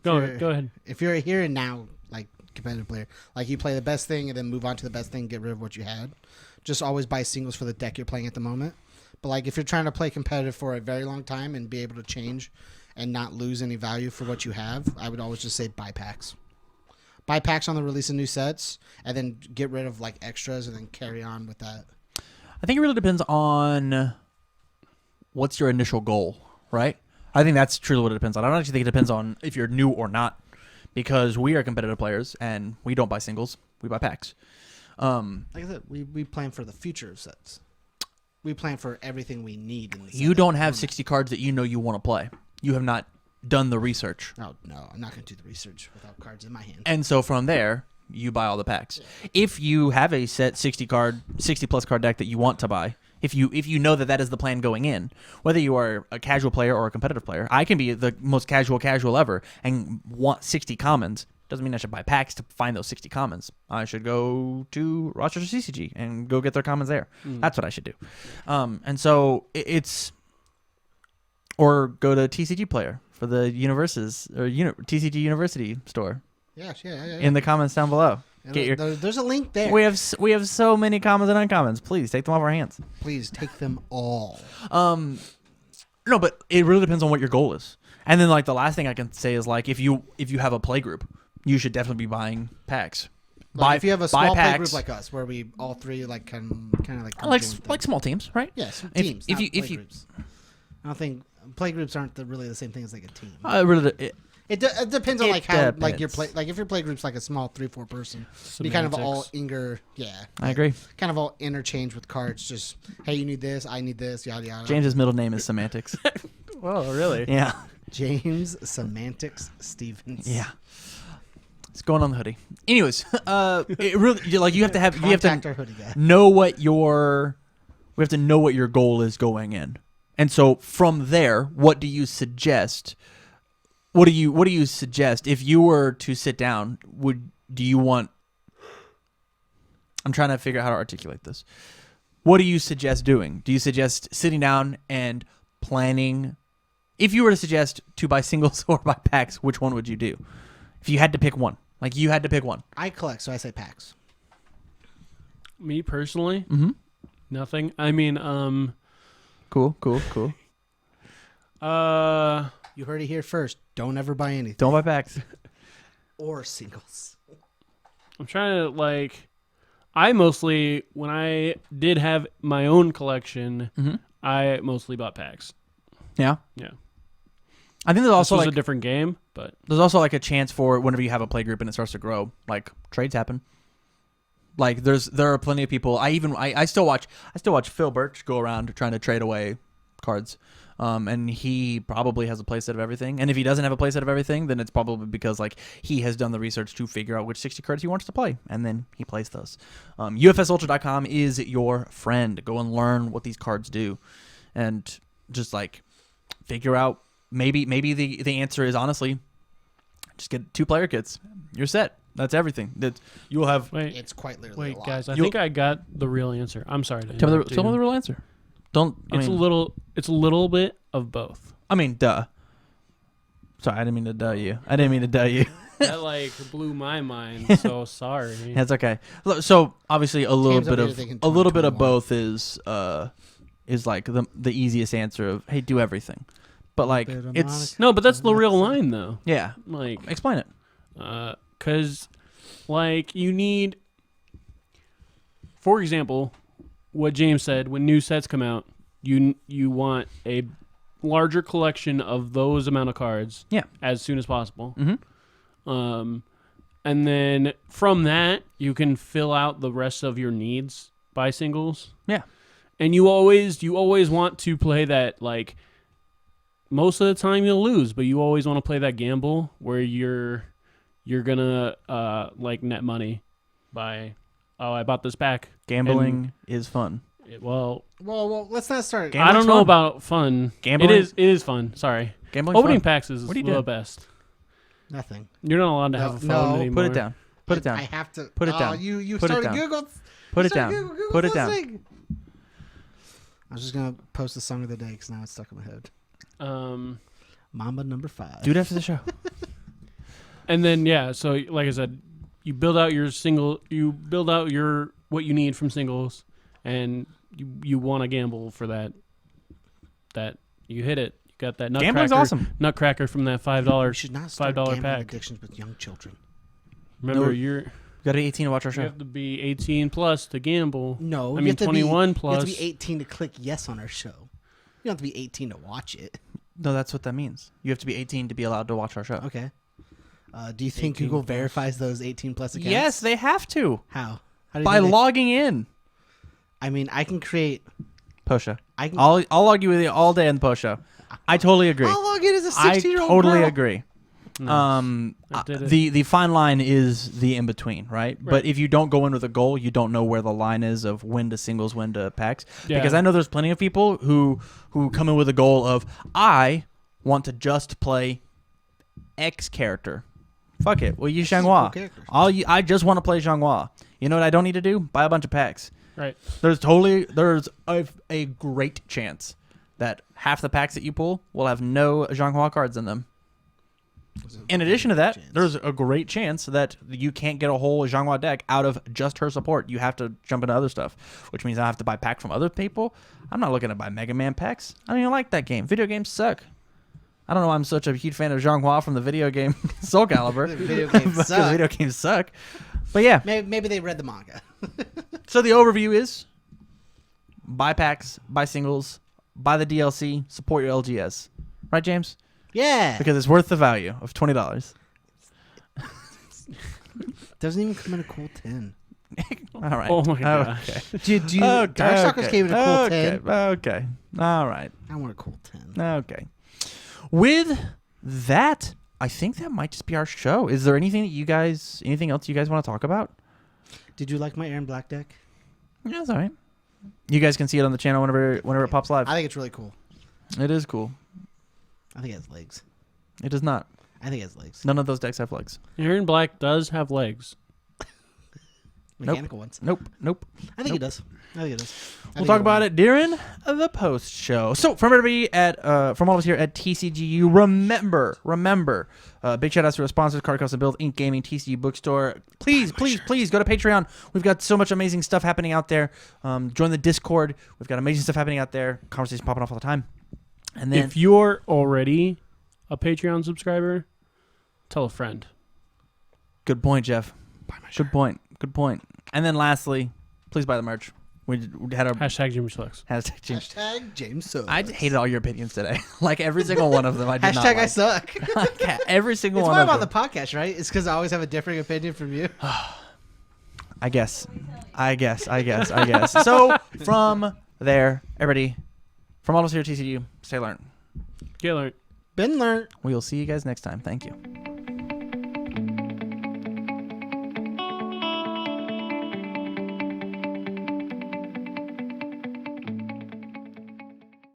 [SPEAKER 2] Go ahead.
[SPEAKER 3] If you're a here and now like competitive player, like you play the best thing and then move on to the best thing, get rid of what you had. Just always buy singles for the deck you're playing at the moment. But like if you're trying to play competitive for a very long time and be able to change and not lose any value for what you have, I would always just say buy packs. Buy packs on the release of new sets, and then get rid of like extras, and then carry on with that.
[SPEAKER 1] I think it really depends on what's your initial goal, right? I think that's truly what it depends on. I don't actually think it depends on if you're new or not, because we are competitive players and we don't buy singles, we buy packs.
[SPEAKER 3] Like I said, we plan for the future of sets. We plan for everything we need. In the
[SPEAKER 1] You don't have 60 cards that you know you want to play. You have not done the research.
[SPEAKER 3] Oh, no, I'm not going to do the research without cards in my hand.
[SPEAKER 1] And so from there, you buy all the packs. If you have a set 60 plus card deck that you want to buy, if you know that is the plan going in, whether you are a casual player or a competitive player, I can be the most casual ever and want 60 commons. Doesn't mean I should buy packs to find those 60 commons. I should go to Rochester CCG and go get their commons there. That's what I should do. And so it's, or go to TCG Player for the UniVersus or TCG University store.
[SPEAKER 3] Yeah.
[SPEAKER 1] In the comments down below.
[SPEAKER 3] There's a link there.
[SPEAKER 1] We have so many commons and uncommons. Please take them off our hands.
[SPEAKER 3] Please take them all.
[SPEAKER 1] No, but it really depends on what your goal is. And then like the last thing I can say is like if you have a play group, you should definitely be buying packs.
[SPEAKER 3] Like if you have a small play group like us, where we all three like kind of
[SPEAKER 1] like small teams, right?
[SPEAKER 3] Yes,
[SPEAKER 1] If-
[SPEAKER 3] teams.
[SPEAKER 1] if
[SPEAKER 3] Not
[SPEAKER 1] you-
[SPEAKER 3] play
[SPEAKER 1] if you-
[SPEAKER 3] groups. I don't think play groups aren't really the same thing as like a team. It depends on
[SPEAKER 1] it
[SPEAKER 3] like how like your
[SPEAKER 1] depends.
[SPEAKER 3] play like if your play group's like a small 3-4 person, you
[SPEAKER 2] Semantics.
[SPEAKER 3] kind of all
[SPEAKER 1] I agree.
[SPEAKER 3] kind of all interchange with cards. Just hey, you need this, I need this, yada yada.
[SPEAKER 1] James's middle name is Semantics.
[SPEAKER 2] Well, really?
[SPEAKER 1] Yeah.
[SPEAKER 3] James Semantics Stevens.
[SPEAKER 1] Yeah. It's going on the hoodie. Anyways, it really like you have to
[SPEAKER 3] Contact our hoodie guy.
[SPEAKER 1] know what your goal is going in. And so from there, what do you suggest? What do you suggest if you were to sit down? Do you want? I'm trying to figure out how to articulate this. What do you suggest doing? Do you suggest sitting down and planning? If you were to suggest to buy singles or buy packs, which one would you do? If you had to pick one, like you had to pick one.
[SPEAKER 3] I collect, so I say packs.
[SPEAKER 2] Me personally, nothing. I mean,
[SPEAKER 1] Cool.
[SPEAKER 3] You heard it here first. Don't ever buy anything
[SPEAKER 1] Don't buy packs.
[SPEAKER 3] or singles.
[SPEAKER 2] I'm trying to like. I mostly, when I did have my own collection, I mostly bought packs.
[SPEAKER 1] Yeah.
[SPEAKER 2] Yeah.
[SPEAKER 1] I think there's also
[SPEAKER 2] This was
[SPEAKER 1] like
[SPEAKER 2] a different game, but
[SPEAKER 1] there's also like a chance for whenever you have a play group and it starts to grow, like trades happen. Like there are plenty of people. I still watch Phil Birch go around trying to trade away cards. And he probably has a playset of everything. And if he doesn't have a playset of everything, then it's probably because like he has done the research to figure out which 60 cards he wants to play, and then he plays those. UFSultra.com is your friend. Go and learn what these cards do, and just like figure out. Maybe the answer is honestly, just get 2 player kits. You're set. That's everything. That you'll have.
[SPEAKER 2] wait,
[SPEAKER 3] It's quite literally a lot.
[SPEAKER 2] guys, I think I got the real answer. I'm sorry to
[SPEAKER 1] Tell me
[SPEAKER 2] interrupt you.
[SPEAKER 1] the real answer.
[SPEAKER 2] It's a little bit of both.
[SPEAKER 1] I mean, duh. Sorry, I didn't mean to duh you.
[SPEAKER 2] That like blew my mind. So sorry.
[SPEAKER 1] That's okay. So obviously a little
[SPEAKER 3] Cam's
[SPEAKER 1] bit
[SPEAKER 3] over
[SPEAKER 1] of
[SPEAKER 3] here thinking
[SPEAKER 1] a little bit of
[SPEAKER 3] 2021.
[SPEAKER 1] both is like the easiest answer of hey, do everything. But like
[SPEAKER 3] Bit of
[SPEAKER 1] it's
[SPEAKER 2] No, but that's the real line though.
[SPEAKER 1] yeah.
[SPEAKER 2] Like,
[SPEAKER 1] Explain it.
[SPEAKER 2] because like you need, for example, what James said, when new sets come out, you want a larger collection of those amount of cards
[SPEAKER 1] Yeah.
[SPEAKER 2] as soon as possible.
[SPEAKER 1] Mm-hmm.
[SPEAKER 2] And then from that you can fill out the rest of your needs by singles.
[SPEAKER 1] Yeah.
[SPEAKER 2] And you always want to play that, like, most of the time you'll lose, but you always want to play that gamble where you're gonna like net money by, oh, I bought this pack.
[SPEAKER 1] Gambling is fun.
[SPEAKER 2] Well,
[SPEAKER 3] let's not start.
[SPEAKER 1] Gambling's
[SPEAKER 2] I don't know
[SPEAKER 1] fun.
[SPEAKER 2] about fun.
[SPEAKER 1] Gambling-
[SPEAKER 2] It is fun. Sorry.
[SPEAKER 1] Gambling's
[SPEAKER 2] Opening
[SPEAKER 1] fun.
[SPEAKER 2] packs is
[SPEAKER 1] What are you
[SPEAKER 2] the
[SPEAKER 1] doing?
[SPEAKER 2] best.
[SPEAKER 3] Nothing.
[SPEAKER 2] You're not allowed to
[SPEAKER 3] No,
[SPEAKER 2] have a phone
[SPEAKER 3] no.
[SPEAKER 2] anymore.
[SPEAKER 1] Put it down. Put it down.
[SPEAKER 3] I have to
[SPEAKER 1] Put it down.
[SPEAKER 3] You
[SPEAKER 1] Put it
[SPEAKER 3] started
[SPEAKER 1] down.
[SPEAKER 3] Google.
[SPEAKER 1] Put
[SPEAKER 3] you
[SPEAKER 1] it down.
[SPEAKER 3] started Google
[SPEAKER 1] Put it down.
[SPEAKER 3] listening. I was just gonna post the song of the day because now it's stuck in my head. Mamba number 5.
[SPEAKER 1] Do it after the show.
[SPEAKER 2] And then yeah, so like I said, you build out what you need from singles, and you want to gamble for that that you hit it. You got that
[SPEAKER 1] Gambling's
[SPEAKER 2] nutcracker.
[SPEAKER 1] awesome.
[SPEAKER 2] Nutcracker from that
[SPEAKER 3] You
[SPEAKER 2] $5
[SPEAKER 3] should not start
[SPEAKER 2] $5
[SPEAKER 3] gambling
[SPEAKER 2] pack.
[SPEAKER 3] addictions with young children.
[SPEAKER 2] Remember,
[SPEAKER 1] No.
[SPEAKER 2] you
[SPEAKER 1] Got to be 18 to watch our show.
[SPEAKER 2] have to be 18 plus to gamble.
[SPEAKER 3] No,
[SPEAKER 2] I
[SPEAKER 3] you
[SPEAKER 2] mean
[SPEAKER 3] have to
[SPEAKER 2] 21
[SPEAKER 3] You
[SPEAKER 2] plus.
[SPEAKER 3] have to be 18 to click yes on our show. You don't have to be 18 to watch it.
[SPEAKER 1] No, that's what that means. You have to be 18 to be allowed to watch our show.
[SPEAKER 3] Okay. Do you think
[SPEAKER 2] 18
[SPEAKER 3] Google
[SPEAKER 2] plus.
[SPEAKER 3] verifies those 18 plus accounts?
[SPEAKER 1] Yes, they have to.
[SPEAKER 3] How? How do you
[SPEAKER 1] By
[SPEAKER 3] think they-
[SPEAKER 1] logging in.
[SPEAKER 3] I mean, I can create.
[SPEAKER 1] Posha.
[SPEAKER 3] I can.
[SPEAKER 1] I'll argue with you all day in the post show. I totally agree.
[SPEAKER 3] I'll log in as a
[SPEAKER 1] I
[SPEAKER 3] 16-year-old
[SPEAKER 1] totally
[SPEAKER 3] girl.
[SPEAKER 1] agree.
[SPEAKER 2] No, I did it.
[SPEAKER 1] The fine line is the in between, right? But if you don't go in with a goal, you don't know where the line is of when to singles, when to packs.
[SPEAKER 2] Yeah.
[SPEAKER 1] Because I know there's plenty of people who come in with a goal of I want to just play X character. Fuck it. Well, use
[SPEAKER 3] Cool
[SPEAKER 1] Xianghua.
[SPEAKER 3] characters.
[SPEAKER 1] I just want to play Xianghua. You know what I don't need to do? Buy a bunch of packs.
[SPEAKER 2] Right.
[SPEAKER 1] There's a great chance that half the packs that you pull will have no Xianghua cards in them. In addition to that, there's a great chance that you can't get a whole Xianghua deck out of just her support. You have to jump into other stuff, which means I have to buy packs from other people. I'm not looking to buy Mega Man packs. I don't even like that game. Video games suck. I don't know why I'm such a huge fan of Xianghua from the video game Soul Calibur.
[SPEAKER 3] The video games
[SPEAKER 1] Because
[SPEAKER 3] suck.
[SPEAKER 1] video games suck. But yeah,
[SPEAKER 3] Maybe they read the manga.
[SPEAKER 1] so the overview is buy packs, buy singles, buy the DLC, support your LGS. Right, James?
[SPEAKER 3] Yeah.
[SPEAKER 1] Because it's worth the value of $20.
[SPEAKER 3] Doesn't even come in a cool 10.
[SPEAKER 1] All right.
[SPEAKER 2] Oh my gosh.
[SPEAKER 1] Okay.
[SPEAKER 3] Dude,
[SPEAKER 1] Okay,
[SPEAKER 3] Darkstalkers came in a cool
[SPEAKER 1] okay,
[SPEAKER 3] 10.
[SPEAKER 1] Okay. All right.
[SPEAKER 3] I want a cool 10.
[SPEAKER 1] Okay. With that, I think that might just be our show. Is there anything else you guys want to talk about?
[SPEAKER 3] Did you like my Aaron Black deck?
[SPEAKER 1] Yeah, that's all right. You guys can see it on the channel whenever it pops live.
[SPEAKER 3] I think it's really cool.
[SPEAKER 1] It is cool.
[SPEAKER 3] I think it has legs.
[SPEAKER 1] It does not.
[SPEAKER 3] I think it has legs.
[SPEAKER 1] None of those decks have legs.
[SPEAKER 2] Aaron Black does have legs.
[SPEAKER 3] Mechanical ones.
[SPEAKER 1] Nope.
[SPEAKER 3] I think it does. I think it does.
[SPEAKER 1] We'll talk about it during the post show. So from everybody from all of us here at TCGU, remember, big shout outs to our sponsors, Card Custom Build, Inc. Gaming, TCGU Bookstore. Please go to Patreon. We've got so much amazing stuff happening out there. Join the Discord. We've got amazing stuff happening out there. Conversations popping off all the time. And then
[SPEAKER 2] If you're already a Patreon subscriber, tell a friend.
[SPEAKER 1] good point, Jeff. Good point. And then lastly, please buy the merch. We had our
[SPEAKER 2] Hashtag Jimmy Sucks.
[SPEAKER 1] hashtag change.
[SPEAKER 3] Hashtag James Sucks.
[SPEAKER 1] I hated all your opinions today. Like every single one of them. I did not
[SPEAKER 3] Hashtag I
[SPEAKER 1] like.
[SPEAKER 3] suck.
[SPEAKER 1] Like, every single
[SPEAKER 3] It's
[SPEAKER 1] one
[SPEAKER 3] why
[SPEAKER 1] of
[SPEAKER 3] I'm on
[SPEAKER 1] them.
[SPEAKER 3] the podcast, right? It's because I always have a differing opinion from you.
[SPEAKER 1] I guess. So from there, everybody, from all of us here at TCGU, stay learned.
[SPEAKER 2] Get learned.
[SPEAKER 3] Been learned.
[SPEAKER 1] We will see you guys next time. Thank you.